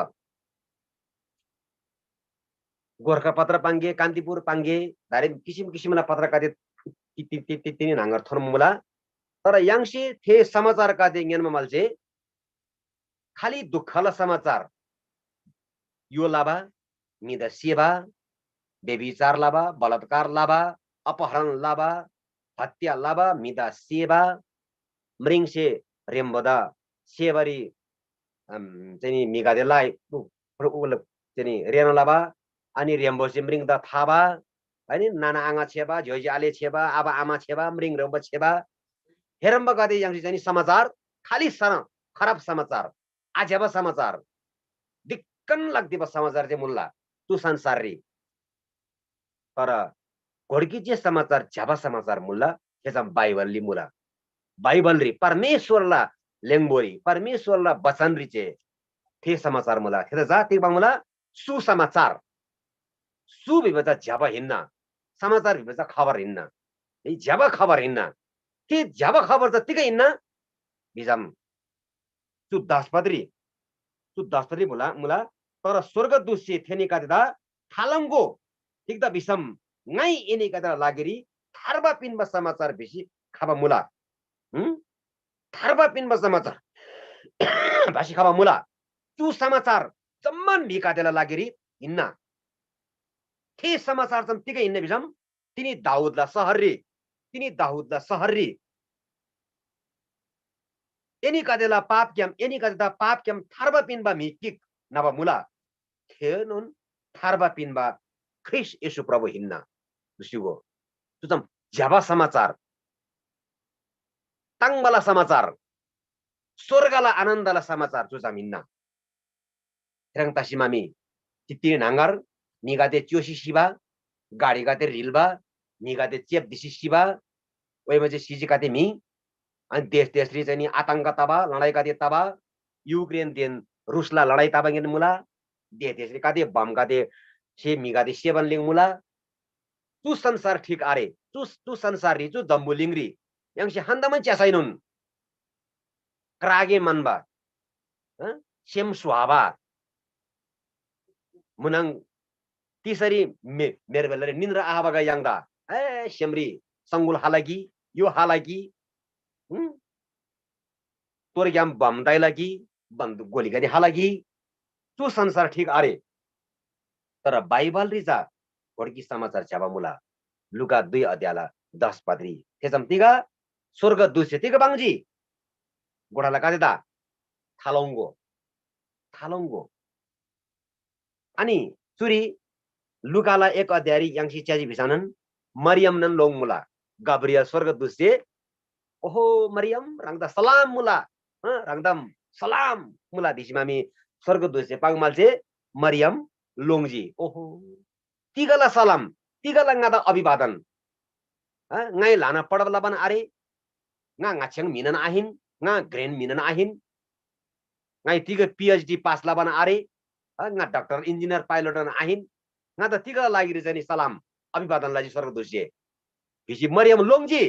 गोरखा पत्र पांगे कान्तिपुर पांगे धारे किसिमला पत्र कादे तिनी नांगर थर्मुला तर यांगसी थे समाचार कादे ङेनमा मल्जे खाली दुःखला समाचार यो लाभा मिदा सेवा बेबिचार लाभा बलात्कार लाभा अपहरण लाभा हत्या लाभा मिदा सेवा मृङसे रेम्बदा सेवरी चाहिँ मिगादेलाई चाहिँ रेन लाभा अनि रेम्बोसे मृङदा थाबा हैन नाना आङा छेबा झोजी आले छेबा आबा आमा छेबा मृङ रेम्ब छेबा हेरम्ब गदे यांसी चाहिँ समाचार खाली खराब समाचार आजेबा समाचार दिक्कन लाग्दिबा समाचार चाहिँ मुल्ला तु संसारी तर घोडकी जे समाचार झ्याबा समाचार मुल्ला हेजा बाइबलली मुला बाइबलरी परमेश्वरला लेंगबोरी परमेश्वरला बचनरी चे थे समाचार मुला हेजा जाति बामुला सुसमाचार सु विभजा झ्याबा हिन्ना समाचार विभजा खबर हिन्ना ए झ्याबा खबर हिन्ना थे झ्याबा खबर जतिकै हिन्ना बिजम सुदासपत्री मुला तर स्वर्गदूत से थेनी कादेदा थालंगो ठीक दा बिसम ngai ini kata lagiri tharba pin ba समाचार बेसी खाबा मुला tharba pin ba समाचार भाषी खाबा मुला चु समाचार जम्मन भी कादेला लागिरी हिन्ना थे समाचार जम तिकै हिन्ने बिसम तिनी दाउदला सहरी एनी कादेला पाप क्याम थार्बा पिन बा मिकिक नबा मुला थेनुन थार्बा पिन बा ख्रिस येशू प्रभु हिन्ना दुसिगो तुजम झ्याबा समाचार ताङबाला समाचार स्वर्गला आनन्दला समाचार तुजम हिन्ना रंग तासिमामी तिति नांगार निगाते च्योसी शिबा गाडी गाते रिलबा निगाते चेप दिसी शिबा ओइ मजे सिजी काते मी अनि देश चाहिँ आतंक तबा लडाई काते तबा युक्रेन देन रुसला लडाई तबा गिन मुला देश काते बम काते से मिगाते सेवन लिंग मुला तु संसार ठीक आरे तु संसार रि तु दम्बुलिंगरी यांगसे हन्दमन च्यासाइनुन क्रागे मनबा सेम स्वाबा मुनंग तीसरी मेरबेलरे निन्द्रा आबागा यांगदा ए सेमरी संगुल हालागी यो हालागी तोर ग्याम बम दाइ लागि बन्दुक गोली गरी हालागी तु संसार ठीक आरे तर बाइबल रिजा घोडकी समाचार छाबा मुला लुका 2 अध्यायला 10 पदरी त्यसम तिगा स्वर्ग दुष्य तिगा बाङजी गोडाला कादेदा थालोंगो अनि चुरी लुकाला 1 अध्याय यांगसी च्याजी भिसानन मरियम नन लोङ मुला गाब्रियल स्वर्ग दुष्य ओहो मरियम रंगदा सलाम मुला रंगदम salam mula bisi mami स्वर्गदूत से पागमाल से मरियम लोंगजी ओहो तिगला सलाम तिगला ngada अभिवादन ngai lana padabla ban are nga cheng minan ahin nga grand minan ahin ngai tiga PhD pass la ban are nga doctor engineer pilot an ahin nga ta tiga लागि रे चाहिँ सलाम अभिवादन लागि स्वर्गदूत से bisi मरियम लोंगजी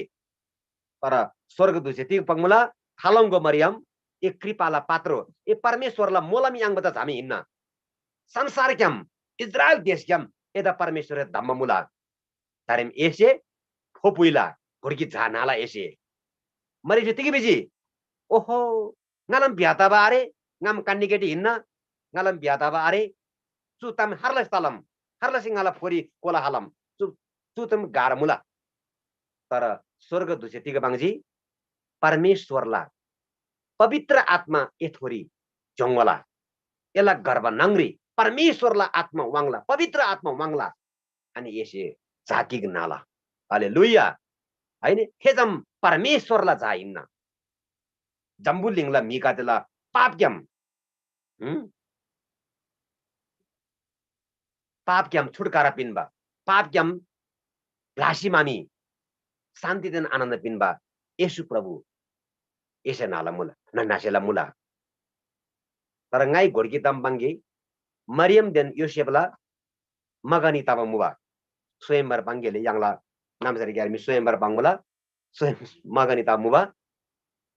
तर स्वर्गदूत से तिग पगमला थालंगो मरियम एक कृपाला पात्रो ए परमेश्वरला मोलम यांगबाट हामी हिन्न संसार क्याम इजरायल देश क्याम एदा परमेश्वर धम्म मुला तारेम एसे फोपुइला घुर्की झानाला एसे मरि जतिकी बिजी ओहो ngam biata ba are ngam kanniketi hinna ngalam biata ba are sutam harlas talam harlas ngala phori kola halam sutam gar mula तर स्वर्गदूत से तिग बाङजी परमेश्वरला पवित्र आत्मा एथोरी जंगला एला गर्भ नंगरी परमेश्वरला आत्मा वांगला पवित्र आत्मा वांगला अनि येसे झाकिग नाला हालेलुया हैन हेजम परमेश्वरला जाइन्न जम्बुलिङला मिकातेला पापक्याम पापक्याम छुटकारा पिनबा पापक्याम लासी मामी शान्ति देन आनन्द पिनबा येशू प्रभु ऐसे नाला मुला न नासेला मुला तर ngai gorki tambangi Maryam den Yosefla magani taba muba स्वयंवर bangele yangla namsari garmi स्वयंवर bangmula स्वयं magani taba muba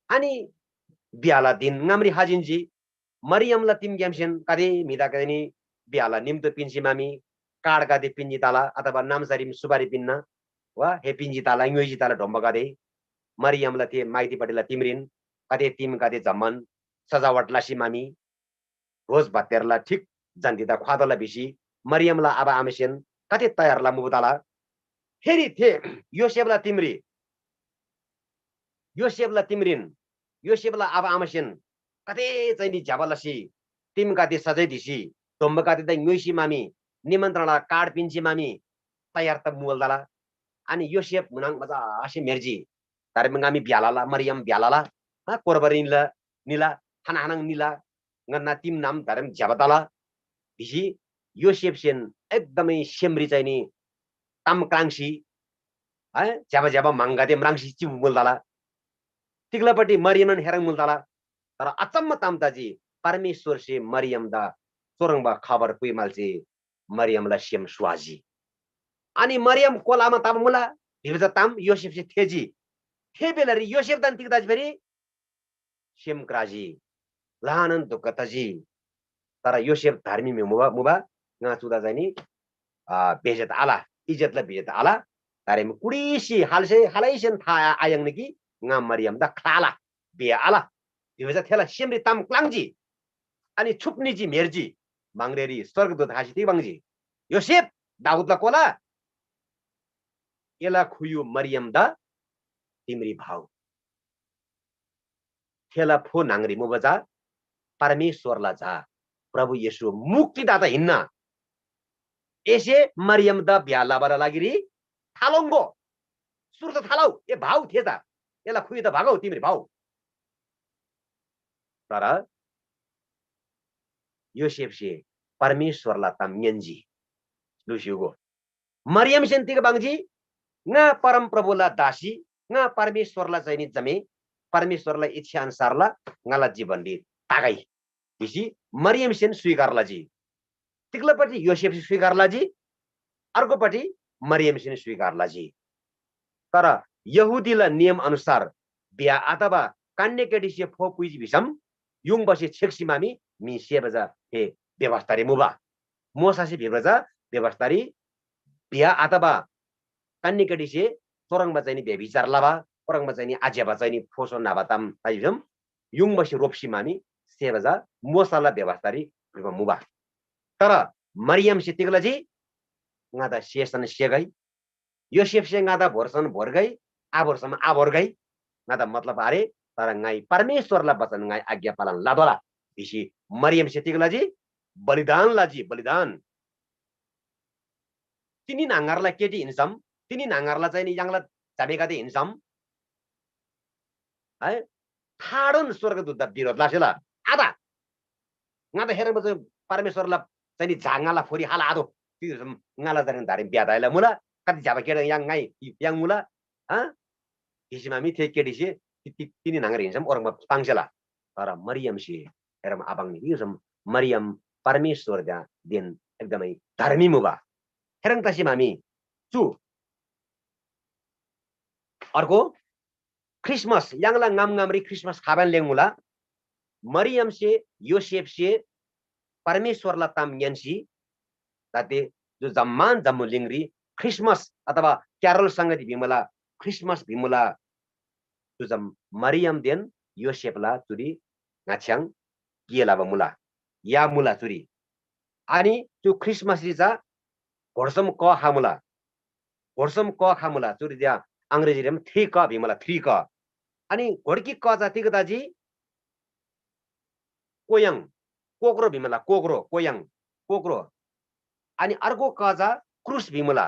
ani biala din ngamri hajinji Maryam la tim gemsen kade mida kadeni biala nimto pinsi mami card kade pinji tala अथवा namsari subari pinna wa he pinji tala ngoiji tala domba kade Maryam la te maiti patela timrin kade tim kade zaman सजावट लासी मामी रोज भातेरला ठीक जान्दिदा ख्वादला बिसी मरियमला आबा आमेसेन कति तयारला मुबताला फेरि थे योसेफला तिम्रिन योसेफला आबा आमेसेन कति चाहिँ नि झ्याबलासी तिम कति सजै दिसी दोम्ब कति दै न्युसी मामी निमन्त्रणला कार्ड पिन्सी मामी तयार त मुलदाला अनि योसेफ मुनाङ मजा आसी मेर्जी तारेमगामी ब्यालाला मरियम ब्यालाला कोरबरिनला निला हानाहानाङ निला ngana tim nam tarem jabatala bisi Yosef sen एकदमै सेमरी चाहिँ नि tam krangsi jaba jaba mangade mrangsi ci muldala तिग्लापट्टि Mariamman हेरङ मुलताला तर अचम्म तामताजी परमेश्वर से मरियम दा सोरङबा खबर पुइमाल चाहिँ मरियमला सेम स्वाजी अनि मरियम कोलामा ताम मुला भिरजा ताम योसेफ से थेजी थे बेलरी योसेफ दान तिग्दाज फेरि सेम क्राजी लानन दुकताजी तर योसेफ धर्मी मुबा nga sudah zani bejet ala ijet la bejet ala tarim kurisi halse halaisen tha ayang niki nga Maryam da khala be ala diweza thela semri tam klangji ani chupni ji merji mangreri swargdut hasi ti bangji Yosef Daud la kola ela khuyu Maryam da timri bhau thela pho nangri mubaja परमेश्वर ला जा प्रभु येशू मुक्तिदाता हिन्ना एसे मरियम दा ब्याला बरा लागिरी थालोंगो सुर त थालाउ ए भाउ थेता एला खुइ त भागौ तिम्रो भाउ तर योसेफ से परमेश्वर ला तम्यन्जी लुसिगो मरियम सेन्तिक बाङजी nga परम प्रभु ला दासी nga परमेश्वर ला चाहिँ नि जमे परमेश्वर ला इच्छा अनुसार ला ngala जीवन दि तागै बिसी मरियम सेन स्वीकारला जी तिक्लापट्टि योसेफ स्वीकारला जी अर्कोपट्टि मरियम सेन स्वीकारला जी तर यहुदीला नियम अनुसार बिहा अथवा कन्या केटी से फो पुइजी बिसम युङ बसे छेक्सी मामी मि सेबजा हे व्यवस्थारी मुबा मोसा से व्यवस्था व्यवस्थारी बिहा अथवा कन्या केटी से सोरङ बचाइनी व्यभिचार लाबा सोरङ बचाइनी आज्या बचाइनी फोसो नाबाताम ताइजम युङ बसे रोप्सी मामी सेबजा मोसाला व्यवस्थारी मुबा तर मरियम से तिगलाजी ngada सेसन सेगै योसेफ से ngada भोरसन भोरगै आभोरसम आभोरगै ngada मतलब आरे तर ngai परमेश्वरला वचन ngai आज्ञा पालन लादोला बिसी मरियम से तिगलाजी बलिदान लाजी बलिदान तिनी नांगारला केटी हिnsam तिनी नांगारला चाहिँ नि यांगला जाबेका दे हिnsam है थाडन स्वर्गदूत विरोध लासेला आधा nga da heran ba परमेश्वरला चाहिँ झाङाला फोरी हाला आदो त्यो ngala जाने धारे ब्यादाइला मुला कति जाबा केडा yang ngai yang mula ha हिसिमामी थे केडिसे तिनी नांगर हिंसम orang pangsela तर मरियम सि हेरम abang नि यो मरियम परमेश्वर दा दिन एकदमै धर्मी मुबा हेरङ तसी मामी चु अर्को क्रिसमस यांगला ngam-ngamri क्रिसमस खाबान लेंगमुला मरियम से योसेफ से परमेश्वरला ताम यन्सी ताते जो जम्मान जम्मुलिंगरी क्रिसमस अथवा क्यारोल संगति भिमुला क्रिसमस भिमुला जो जम मरियम देन योसेफला चुरी ngaच्याङ किएला मुला या मुला चुरी अनि त्यो क्रिसमस रिजा घोडसम क खामुला चुरी त्या अंग्रेजी रेम 3 क भिमुला 3 क अनि घोडकी क जातिको दाजी कोयङ कोक्रो भिमुला कोक्रो कोयङ कोक्रो अनि अर्को कजा क्रुस भिमुला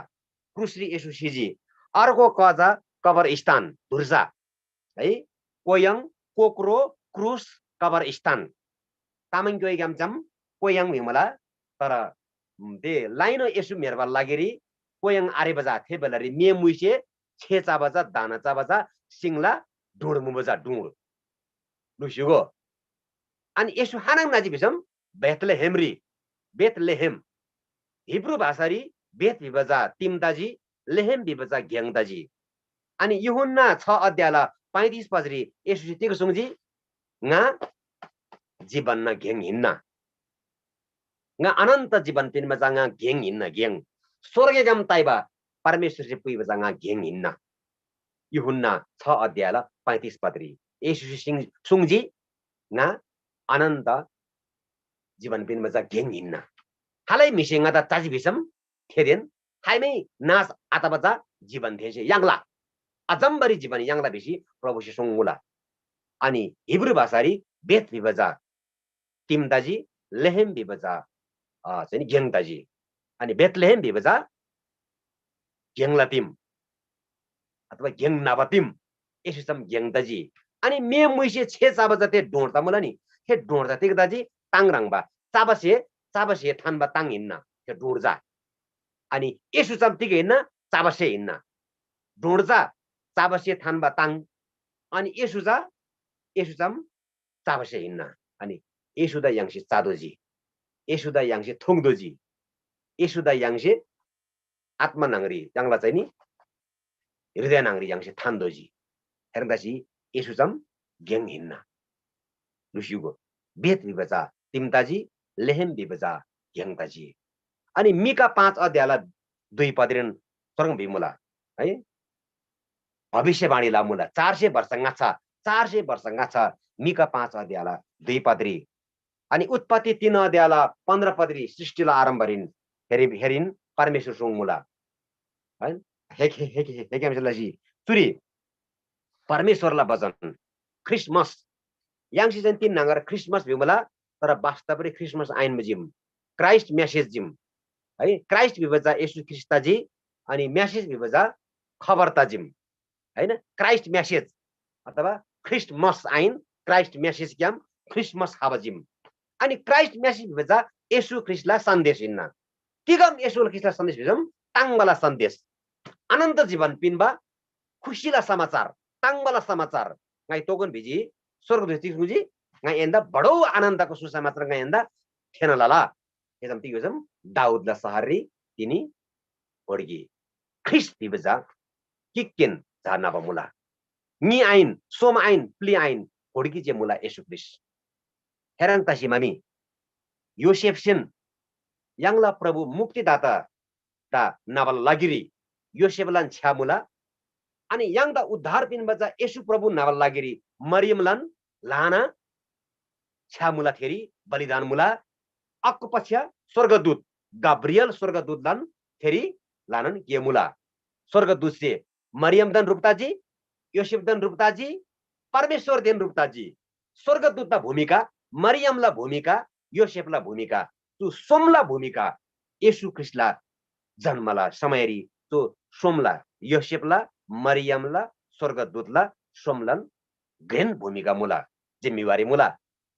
क्रुसरी यसु सिजी अर्को कजा कब्रस्तान धुर्जा है कोयङ कोक्रो क्रुस कब्रस्तान तामाङ गय गामजम कोयङ भिमुला तर दे लाइन यसु मेरबा लागेरी कोयङ आरे बजा थे बेलरी मे मुइसे छेचा बजा दाना चा बजा सिंगला ढुड मुबजा ढुड लुसिगो अनि यसु हानाङ नाजी बिसम बेथलेहेम हिब्रू भाषारी बेथ विभजा तिमदाजी लेहेम विभजा ग्याङदाजी अनि यूहन्ना 6 अध्यायला 35 पजरी यसु तिको सुङजी nga जीवन न ग्याङ हिन्ना nga अनन्त जीवन पिन बजा nga ग्याङ हिन्ना ग्याङ स्वर्ग गम ताइबा परमेश्वर से पुइ बजा nga ग्याङ हिन्ना यूहन्ना 6 अध्यायला 35 पजरी यसु सुङजी nga अनन्त जीवन पिन बजा ग्याङ हिन्ना हालै मिसिङा त चाजी बिसम थेदेन हाइमै नास आता बजा जीवन थेसे यांगला अजम्बरी जीवन यांगला बिसी प्रभु से सुङमुला अनि हिब्रू भाषारी बेथ विभजा तिमदाजी लेहेम विभजा चाहिँ ग्याङदाजी अनि बेथलेहेम विभजा ग्याङलातिम अथवा ग्याङ नाबातिम यसम ग्याङदाजी अनि मे मुइसे छे चाबजा ते डोर्ता मुला नि हे डोर्ता ते दाजी ताङराङबा चाबसे थानबा ताङ हिन्ना हे डोर्जा अनि यसु चम तिगे हिन्ना चाबसे हिन्ना डोर्जा चाबसे थानबा ताङ अनि यसु चम चाबसे हिन्ना अनि यसुदा याङसे चादोजी यसुदा याङसे थोङदोजी यसुदा याङसे आत्मा नांगरी यांगला चाहिँ नि हृदय नांगरी याङसे थान्दोजी हेर्दासी यसु चम ग्याङ हिन्ना लुसिगो बेत विभजा तिमताजी लेहेम विभजा ग्याङताजी अनि मिका 5 अध्यायला 2 पदरेन सरङ भिमुला है भविष्यवाणी ला मुला 400 वर्ष गाछा मिका 5 अध्यायला 2 पदरी अनि उत्पत्ति 3 अध्यायला 15 पदरी सृष्टिला आरम्भ हेरिन परमेश्वर सुङ मुला है हेके हमसलाजी चुरी परमेश्वरला वचन क्रिसमस यांगसी चाहिँ 3 नगर क्रिसमस भिमुला तर वास्तवले क्रिसमस आइन जिम क्राइस्ट मेसेज जिम है क्राइस्ट विभजा येशू ख्रिस्ताजी अनि मेसेज विभजा खबरता जिम हैन क्राइस्ट मेसेज अथवा क्रिसमस आइन क्राइस्ट मेसेज क्याम क्रिसमस खाबा जिम अनि क्राइस्ट मेसेज विभजा येशू ख्रिस्टला सन्देश हिन्ना तिगम येशू ख्रिस्टला सन्देश भिजम ताङबला सन्देश अनन्त जीवन पिनबा खुशीला समाचार ताङबला समाचार ngai token biji स्वर्गदूत तिगुजी ngai enda बडो आनन्दको सुसमाचार ngai enda थेनलाला एकदम तिगोजम दाउदला सहरी तिनी ओडगी ख्रिस्ट विभजा किकिन जानाबा मुला नि आइन सोम आइन प्ली आइन ओडगी जे मुला येशू ख्रिस्ट हेरन तासी मामी योसेफ सिन यांगला प्रभु मुक्तिदाता ता नाबल लागिरी योसेफलान छ्यामुला अनि यांगदा उद्धार पिन बजा येशू प्रभु नाबल लागिरी मरियमलान लाना छ्यामुला थेरी बलिदान मुला अक्को पछ्या स्वर्गदूत गाब्रियल स्वर्गदूतलान थेरी लानन येमुला स्वर्गदूत से मरियम दन रूपताजी योसेफ दन रूपताजी परमेश्वर देन रूपताजी स्वर्गदूतला भूमिका मरियमला भूमिका योसेफला भूमिका तु सोमला भूमिका येशू ख्रिस्टला जन्मला समयरी तो सोमला योसेफला मरियमला स्वर्गदूतला सोमलन ग्रेन भूमिका मुला जिम्मेवारी मुला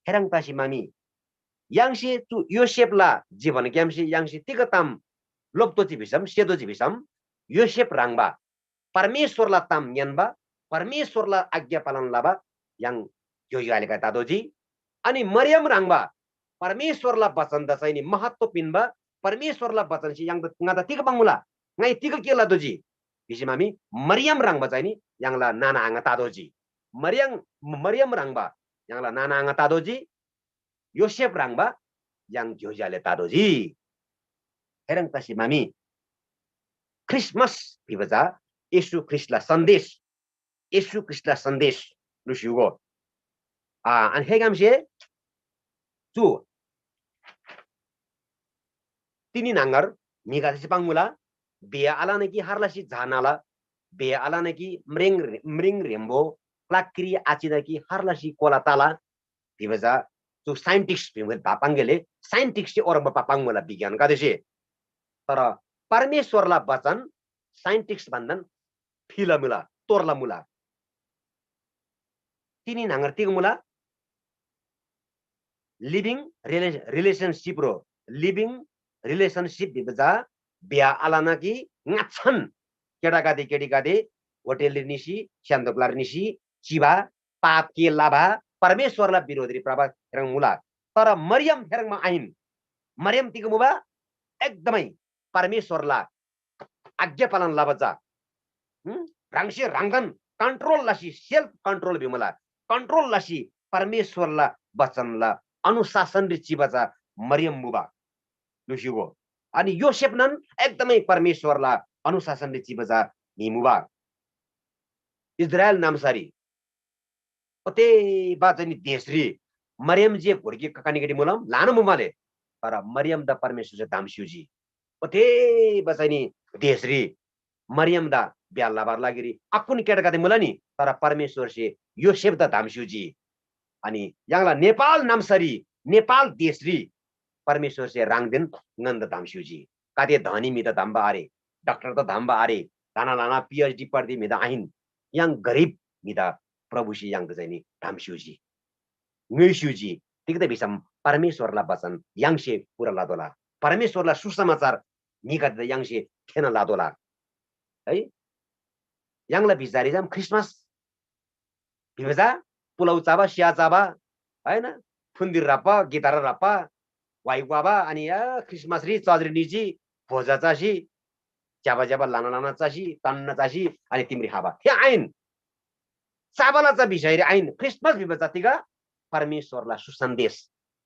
हेरङ तासी मामी यांसे तु योसेफला जीवन क्यामसे यांसे तिगताम लोप्तोची भिसम सेदोची भिसम योसेफ राङबा परमेश्वरला ताम ज्ञानबा परमेश्वरला आज्ञा पालन लाबा yang योयालेका तादोजी अनि मरियम राङबा परमेश्वरला वचन द चाहिँ नि महत्व पिनबा परमेश्वरला वचन छि yang ngada tiga bangula ngai tiga kela doji bisimami Mariam राङबा चाहिँ नि yangla nana anga तादोजी Mariam राङबा yangla nana anga तादोजी Joseph राङबा yang योयाले तादोजी हेरङ तासी मामी क्रिसमस बिबजा येशू ख्रिस्टला सन्देश लुसिगो अनि हेगामसे 주 तिनी नांगर मिगासी पांगमुला बेया आलानकी हारलासी झानाला बेया आलानकी मृंग रेम्बो प्लाक्री आचिनकी हारलासी कोलाताला बिबजा जो साइन्टिस्ट बिमल बापांगेले साइन्टिस्ट और बापांगमुला विज्ञान कादेसे तर परमेश्वरला वचन साइन्टिस्ट भन्दैन फिलमुला तोरला मुला तिनी नांगर तिगमुला लिभिङ रिलेशनशिप बिबजा बिहा आलाना कि ngaछन् केटाकादे केटीकादे होटेल निसी स्यान्दोक्लार निसी चिबा पाप के लाभा परमेश्वरला विरोधी प्रभा हेरङ मुला तर मरियम हेरङमा आइन् मरियम तिगमुबा एकदमै परमेश्वरला आज्ञा पालन लाबजा राङसे राङगन कंट्रोल लासी सेल्फ कंट्रोल बिमला कंट्रोल लासी परमेश्वरला वचनला अनुशासन रि चिबजा मरियम मुबा लुसिगो अनि योसेफ नन एकदमै परमेश्वरला अनुशासन रि चिबजा निमुबा इजरायल नामसारी ओते बाजनी देशरी मरियम जे घोरकी ककानीगडी मुलम लानो मुमाले तर मरियम द परमेश्वर से दामसिउजी ओते बजनी देशरी मरियम दा ब्याला बार लागिरी अकुन केटकादे मुलानी तर परमेश्वर से योसेफ द दामसिउजी अनि यांगला नेपाल नामसरी नेपाल देशरी परमेश्वर से राङदिन नन्द दामसिउजी कादे धनी मित धाम्बा आरे डाक्टर त धाम्बा आरे लाना लाना पीएचडी पढ्दै मिदा आइन् yang गरीब मिदा प्रभु से yang चाहिँ नि दामसिउजी ngसिउजी तिगते बिसम परमेश्वरला वचन yang से पूरा लादोला परमेश्वरला सुसमाचार निकाद yang से खेन लादोला है यांगला बिचारी जाम क्रिसमस बिबजा पुलाउ चाबा सिया चाबा हैन फुन्दिर रापा गिटार रापा वाइवाबा अनि क्रिसमस रि चजरी निजी भोजा चासी जाबा जाबा लाना लाना चासी तन्न चासी अनि तिम्री खाबा हे आइन चाबला चा बिषय आइन क्रिसमस बिबजा तिगा परमेश्वरला सुसन्देश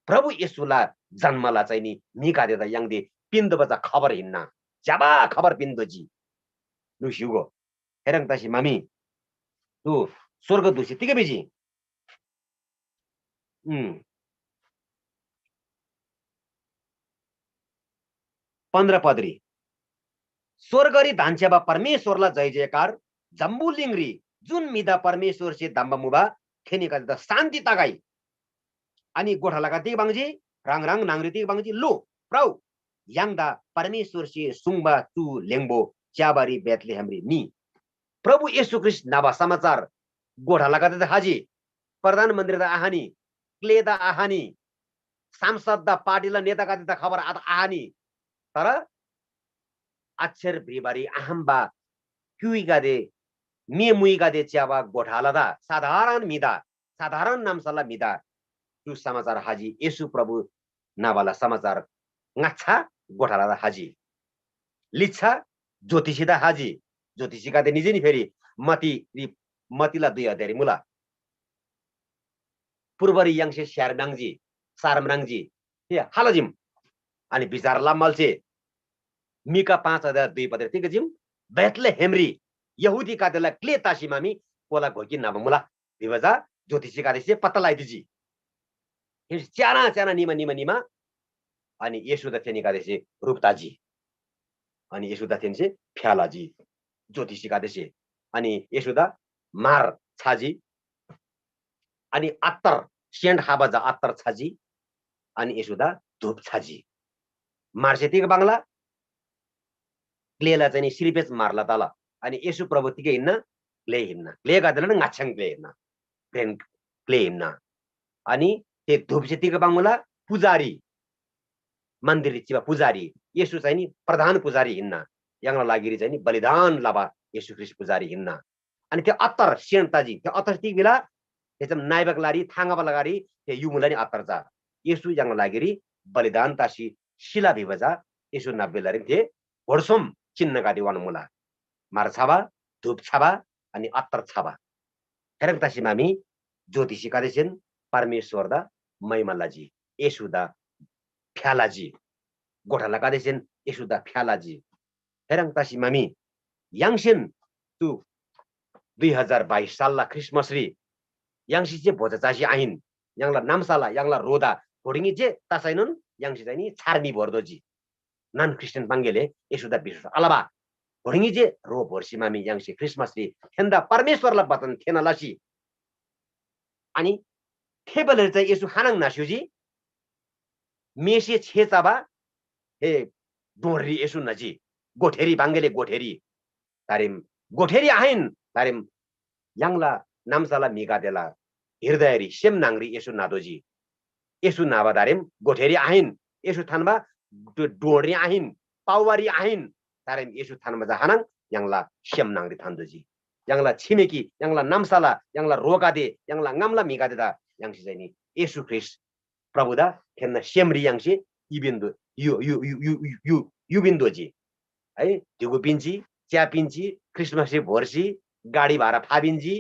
प्रभु येशूला जन्मला चाहिँ नि निकादे द याङदे पिन्द बजा खबर हिन्ना जाबा खबर पिन्दोजी लुसिगो हेरङ तासी मामी तु स्वर्ग दुसी तिगे बिजी 15 पदरी स्वर्गरी धान्छेबा परमेश्वरला जय जयकार जम्बुलिङरी जुन मिदा परमेश्वर से दम्बा मुबा खेनिका द शान्ति तगाई अनि गोठालाका तिग बाङजी राङ राङ नाङरी तिग बाङजी लो प्रौ याङदा परमेश्वर से सुङबा तु लेङबो च्याबारी बेथलेहेमरी नि प्रभु येशू ख्रिस्ट नाबा समाचार गोठालाका द हाजी प्रधानमन्त्री द आहानी क्ले द आहानी सांसद द पार्टीला नेताका द खबर आहानी तर अक्षर ब्रिबारी आहम्बा क्युइगादे मेमुइगादे च्याबा गोठालादा साधारण मिदा साधारण नामसला मिदा तु समाचार हाजी येशू प्रभु नावाला समाचार ngacha गोठालादा हाजी लिच्छा ज्योतिषीदा हाजी ज्योतिषीगादे निजे नि फेरि मतिला 2000 मुला पूर्वरी याङसे सारमनाङजी हे हालजिम अनि बिचारला मल्से मिका 5002 पदर तिग जिम बेथलेहेमरी यहुदी कादेला क्ले तासिमामी कोला घोकी नाबमुला विभजा ज्योतिषी कादेसे पत्ता लाइदिजी हे च्याना निमा अनि येशू द फेनि कादेसे रुक्ताजी अनि येशू द फेनि से फ्यालाजी ज्योतिषी कादेसे अनि येशू द मार छाजी अनि अत्तर सेन्ड हाबाजा अत्तर छाजी अनि येशू द धूप छाजी मार्सेतिक बांगला क्लेला चाहिँ सिरिपेच मारला तल अनि येशू प्रभु तिकै हिन्न क्ले हिन्न क्ले गर्दैन ngaछङ क्ले हिन्न क्ले हिन्न अनि ते धुपसेतीको बामुला पुजारी मन्दिर चिबा पुजारी येशू चाहिँ नि प्रधान पुजारी हिन्न यांगला लागि चाहिँ नि बलिदान लाबा येशू ख्रिस्ट पुजारी हिन्न अनि त्यो अत्तर सेन्ताजी त्यो अत्तर ती बेला त्यसम नाइबक लारी थांगाबा लगारी त्यो युमुला नि अत्तर जा येशू यांगला लागि बलिदान तासी शिला भिबजा येशू नब्बेलारी थे वर्षम चिन्ह गाडी वान मुला मार छाबा धूप छाबा अनि अत्तर छाबा हेरक तासी मामी ज्योतिषी कादेछन् परमेश्वर दा महिमालाजी येशू दा फ्यालाजी गोठाला कादेछन् येशू दा फ्यालाजी हेरक तासी मामी याङसेन तु 2022 सालला क्रिसमस री याङसी चाहिँ भोजाचासी आइन् यांगला नामसाला यांगला रोदा भोडिङी जे तासाइनुन याङसी चाहिँ नि छार्मी भर्दोजी नन क्रिस्चियन पाङ्गेले येशूदा विश्वास अलावा भोडिङी जे रो भोर्सी मामी याङसी क्रिसमस री थेन्दा परमेश्वरला बतन थेनलासी अनि थेबलहरु चाहिँ येशू खानाङ नास्युजी मेसे छेचाबा हे डोरी येशू नजी गोठेरी बाङ्गेले गोठेरी तारिम गोठेरी आइन् तारिम यांगला नामसाला मिगादेला हृदयरी सेम नांगरी येशू नादोजी येशू नाबा दारिम गोठेरी आइन् येशू थानबा डोरी आइन् पावारी आइन् तारिम येशू थानमा जहानाङ यांगला सेम नांगरी थान्दोजी यांगला छिमेकी यांगला नामसाला यांगला रोगादे यांगला ngamla मिगादेदा यांगसी चाहिँ नि येशू ख्रिस्ट प्रभुदा खेन्न सेमरी यांगसी इबिन्दो यु बिन्दोजी है दिगो पिन्ची च्या पिन्ची क्रिसमस भोर्सी गाडी भाडा फाबिन्जी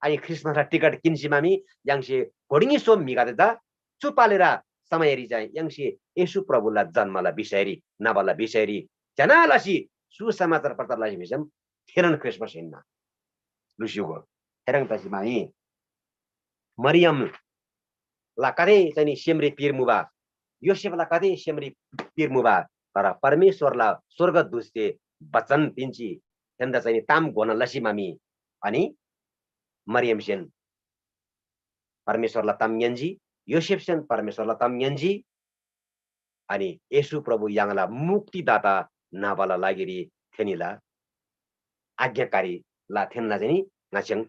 अनि क्रिसमस टिकट किन्सी मामी यांगसे भोडिङी सोम मिगादेदा चुपालेरा समयरी चाहिँ यांगसे येशू प्रभुला जन्मला बिसैरी नबला बिसैरी जनालासी सुसमाचार प्रचारलाई भिसम थेरन क्रिसमस हिन्न लुसिगो हेरङ तसी माई मरियम ला कदे चाहिँ नि सेमरी पिरमुबा योसेफला कदे सेमरी पिरमुबा तर परमेश्वरला स्वर्गदूतले वचन दिन्छी हेन्दा चाहिँ ताम गोन लसी मामी अनि मरियम सेन परमेश्वरला ताम यन्जी योसेफ सेन परमेश्वरला ताम यन्जी अनि येशू प्रभु यांगला मुक्तिदाता नाबाला लागिरी थेनिला आज्ञाकारी ला थेनला चाहिँ नाचेङ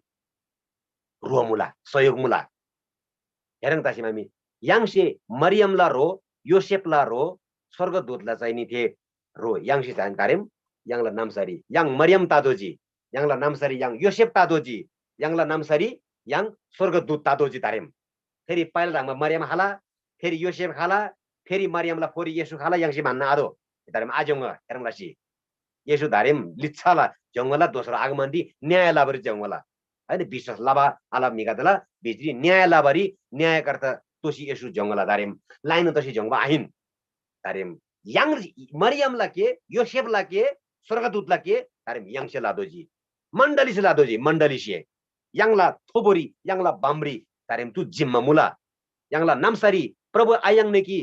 रोमुला सहयोग मुला हेरङ तासी मामी यांगसे मरियमला रो योसेफला रो स्वर्गदूतला चाहिँ नि थे रो यांगसे जानकारिम यांगला नामसरी yang Mariam तादोजी यांगला नामसरी yang Joseph तादोजी यांगला नामसरी yang स्वर्गदूत तादोजी तारिम फेरि पहिला दाङमा मरियम हाला फेरि योसेफ हाला फेरि मरियमला फोरि येशू हाला यांगसे भन्न आदो तारिम आजंग हेरङलासी येशू धारिम लिच्छाला जंगला दोस्रो आगमनदी न्याय लाबरी जंगला हैन विश्वास लाबा आला मिगादला बिजरी न्याय लाबरी न्यायकर्ता तोसी येशू जंगला धारिम लाइन तोसी जंगबा आहिन धारिम yang मरियम लाके योसेफ लाके स्वर्गदूत लाके धारिम यांगसे लादोजी मंडली से लादोजी मंडली से यांगला थोबोरी यांगला बामरी धारिम तु जिम्मा मुला यांगला नामसरी प्रभु आयांग ने की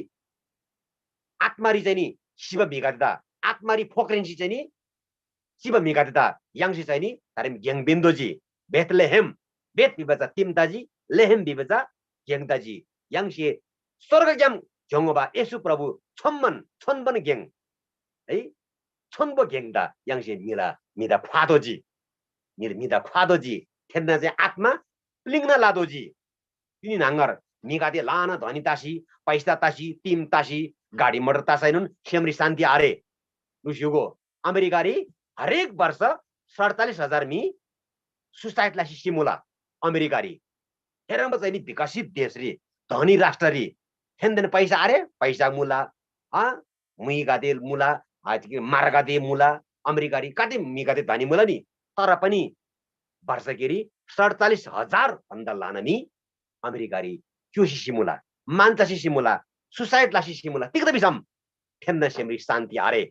आत्मारी चाहिँ नि शिव मिगाददा आत्मारी फोक्रेन्सी चाहिँ नि शिव मिगाददा यांगसे चाहिँ नि धारिम ग्याङ बिन्दोजी बेथलेहेम बेत बिबजा तिमदाजी लेहेम बिबजा ग्याङदाजी यांगसे स्वर्ग ग्याङ जंगबा येशू प्रभु छन्बन ग्याङ है छन्बो ग्याङदा यांगसे मिदा ख्वादोजी मिदा ख्वादोजी थेन्ना चाहिँ आत्मा लिङ्ना लादोजी तिनी नांगर मिगादे लाना धनी तासी पैसा तासी टीम तासी गाडी मोटर तासाइनुन सेमरी शान्ति आरे लुसिगो अमेरिकारी हरेक वर्ष 47,000 मी सुसाइड लासी सिमुला अमेरिकारी हेरम चाहिँ नि विकसित देश रे धनी राष्ट्र रे हेन्दन पैसा आरे पैसा मुला मुइगादे मुला मार्गादे मुला अमेरिकारी काटे मिगादे धनी मुला नि तर पनि वर्षकेरी 47,000 भन्दा लानमी अमेरिकारी क्योसी सिमुला मान्तासी सिमुला सुसाइड लासी सिमुला तिक त बिसम हेन्दन सेमरी शान्ति आरे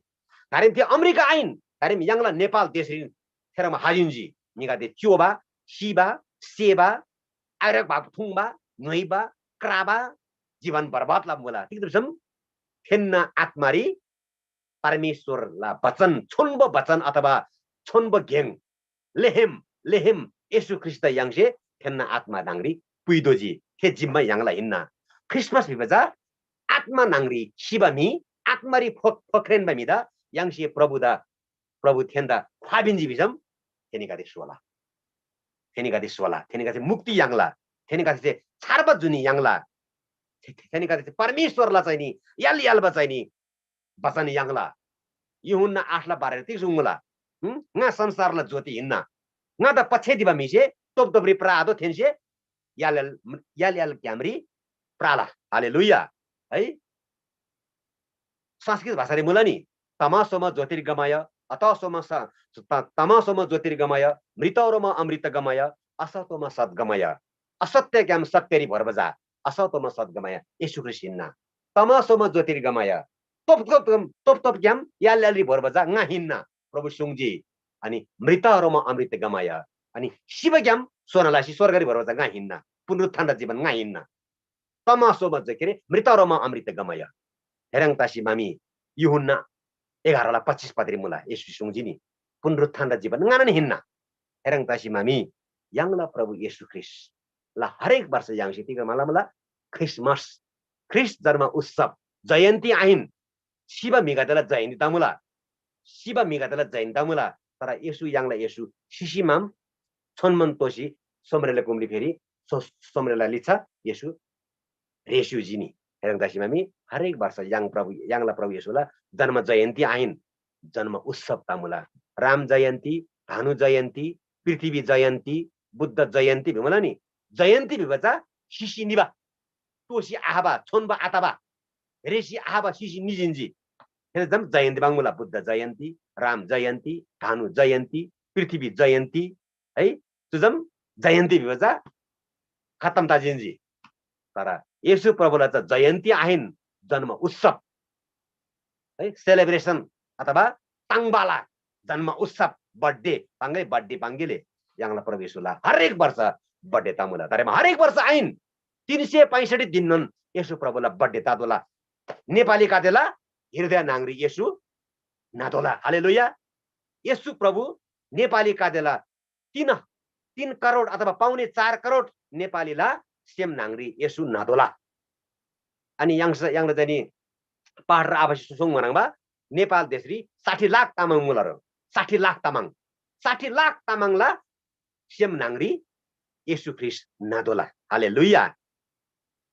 धारिम थियो अमेरिका आइन धारिम यांगला नेपाल देश रे थेरमा हाजिनजी निगादे च्योबा शिबा सेबा आइरक बाप थुङबा नइबा क्राबा जीवन बर्बाद ला मुला ठीक दर्शम खेन्न आत्मारी परमेश्वरला वचन छोन्ब वचन अथवा छोन्ब ग्याङ लेहेम येशू ख्रिस्ट यांगसे खेन्न आत्मा नांगरी पुइदोजी थे जिम्मा यांगला हिन्ना क्रिसमस बिबजा आत्मा नांगरी शिबामी आत्मारी फोक्रेन बमिदा यांगसे प्रभु थेन्दा ख्वाबिन्जी बिजम थेनिकादे सोला थेनिकादे मुक्ति यांगला थेनिकादे छारबत जुनी यांगला थेनी काते परमेश्वरला चाहिँ नि याल चाहिँ नि वचन यांगला युहन्ना 8:12 ती सुंगला nga संसारला ज्योति हिन्ना nga त पछि दिबा मिसे तोपतोपरी प्रादो थेन्से याल क्यामरी प्राला हालेलुया है संस्कृत भाषाले मुला नि तमासोमा ज्योतिर्गमय अतसोमा तमासोमा ज्योतिर्गमय मृतौरोमा अमृतगमय असतोमा सद्गमय असत्य क्याम सत्यरी भरबजा असतोमा सद्गमय येशू ख्रीष्ट हिन्ना तमासोमा ज्योतिर्गमय तोप क्याम याली भरबजा nga हिन्ना प्रभु सुङजी अनि मृतौरोमा अमृतगमय अनि शिव क्याम सोनालासी स्वर्गरी भरबजा nga हिन्ना पुनरुत्थान र जीवन nga हिन्ना तमासोमा के रे मृतौरोमा अमृतगमय हेरङ तासी मामी युहन्ना 11:25 पदरी मुला येशू सुङजी नि पुनरुत्थान र जीवन nga नि हिन्ना हेरङ तासी मामी यांगला प्रभु येशू ख्रीष्ट ला हरेक वर्ष यांगसी तिग मला क्रिसमस ख्रीष्ट जन्म उत्सव जयन्ती आइन शिव मिगातला जयन्ती तामुला शिव मिगातला जयन्ती तामुला तर येशू यांगला येशू शिशिमाम छनमन तोसी सोमरेला कुमली फेरि सोमरेला लिछा येशू रेशू जिनी हेरङ तासी मामी हरेक वर्ष यांगला प्रभु येशूला जन्म जयन्ती आइन जन्म उत्सव तामुला राम जयन्ती भानु जयन्ती पृथ्वी जयन्ती बुद्ध जयन्ती भिमला नि जयन्ती भिबचा शिशि निबा तोसी आहाबा छोनबा आताबा रेसी आहाबा शिशि निजिन्जी हेर जम जयन्ती बांगमुला बुद्ध जयन्ती राम जयन्ती भानु जयन्ती पृथ्वी जयन्ती है तुजम जयन्ती भिबचा खतम ताजिन्जी तर येशू प्रभुलाई त जयन्ती आइन जन्म उत्सव है सेलिब्रेसन अथवा ताङबाला जन्म उत्सव बर्थडे पाङ्गे यांगला प्रभु येशूला हरेक वर्ष बर्थडे तामुला तर हरेक वर्ष आइन 365 दिन नन येशू प्रभुला बर्थडे तादोला नेपाली कादेला हृदय नांगरी येशू नादोला हालेलुया येशू प्रभु नेपाली कादेला 3 करोड अथवा 4.5 करोड नेपालीला सेम नांगरी येशू नादोला अनि यांगला चाहिँ पाहाड र आवासी सुङ भनङबा नेपाल देशरी 60 लाख तामाङ मुलर 60 लाख तामाङला सेम नांगरी येशू ख्रीष्ट नादोला हालेलुया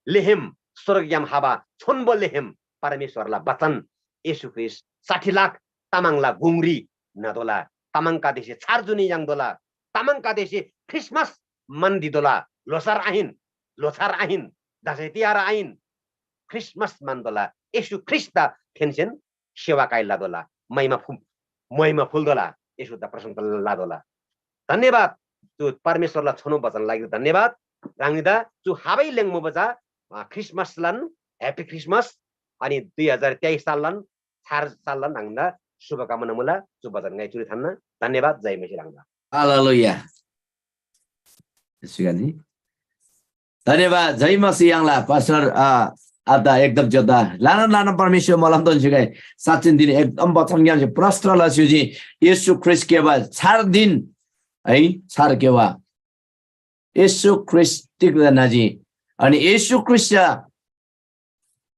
लेहेम स्वर्गयाम हाबा छोनबो लेहेम परमेश्वरला वचन येशू ख्रीष्ट 60 लाख तामाङला गुंगरी नादोला तामाङका देशे छारजुनी याङदोला तामाङका देशे क्रिसमस मन दिदोला लोसार आइन दसैँ तिहार आइन क्रिसमस मान्दोला येशू ख्रीष्ट थेन्सेन सेवा काइला दोला महिमा फुलदोला येशू द प्रशंसा लादोला धन्यवाद तु परमेश्वरला छोनो वचन लागि धन्यवाद राङिदा तु हाबै लेङमो बजा क्रिसमस लन ह्यापी क्रिसमस अनि 2023 साल लन 4 साल लन राङिदा शुभकामना मुला तु वचन गाइ चुरी थान्न धन्यवाद जय मसी राङदा हालेलुया सुगानी धन्यवाद जय मसी यांगला पास्टर आता एकदम जोदा लाना परमेश्वर मलम तो जुगाई साचिन दिन एकदम बचन ज्ञान प्रश्न लस्युजी येशू ख्रीष्ट केवा 4 दिन है 4 केवा येशू ख्रीष्ट टिक्दनाजी अनि येशू ख्रीष्ट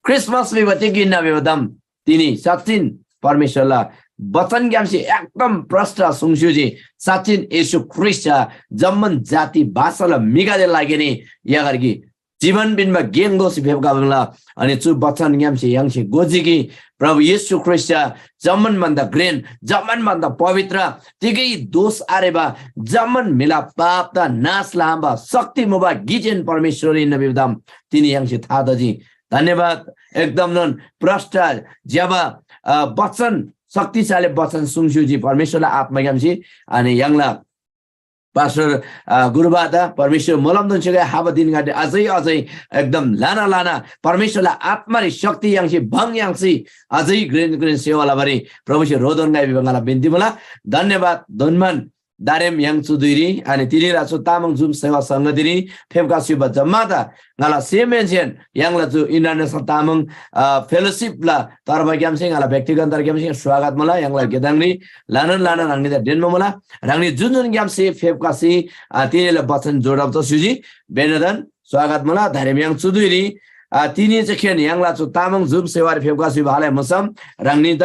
क्रिसमस विवतिकी नवेदम तिनी साचिन परमेश्वरला वचन ज्ञान एकदम प्रश्न सुङस्युजी साचिन येशू ख्रीष्ट जम्मन जाति भाषाला मिगाले लागेनी यागरगी जीवन बिनमा गेंगोस भेबगाबला अनि चु वचन ज्ञानसे यांगसे गोजिकी प्रभु येशू ख्रीष्ट जमन मन्दा ग्रेन जमन मन्दा पवित्र तिगै दोष आरेबा जमन मिला पाप ता नाश लाम्बा शक्ति मुबा गिजेन परमेश्वरी नबिदाम तिनी यांगसे थादजी धन्यवाद एकदम नन प्रष्ट जब वचन शक्तिशाली वचन सुङसुजी परमेश्वरलाई आत्मा ज्ञानसे अनि यांगला पास्टर गुरुबादा परमेश्वर मलमदन छगे हाबा दिन गाडे अझै एकदम लाना परमेश्वरलाई आत्मारी शक्ति यांगसी भङ यांगसी अझै ग्रेन सेवाला भरि प्रभुले रोदन गाई विभागला बिन्ती मला धन्यवाद धनमान दारेम yang चुदुरी अनि तिनीरा छु तामाङ जुम सेवा संगतिनी फेमका शिव जम्माता ngala semenjen yang la ju international Tamang fellowship ला तर्फ ग्यामसिङ ngala व्यक्तिगत तर्फ ग्यामसिङ स्वागत मला yang la गेदाङनी लाना रांगनी डेनमा मला रांगनी जुन ग्यामसि फेमका सि तिनीले वचन जोडब त सुजी बेनदन स्वागत मला दारेम yang चुदुरी तिनी चाहिँ खेन yang la छु तामाङ जुम सेवा फेमका शिव हाले मसम रांगनी त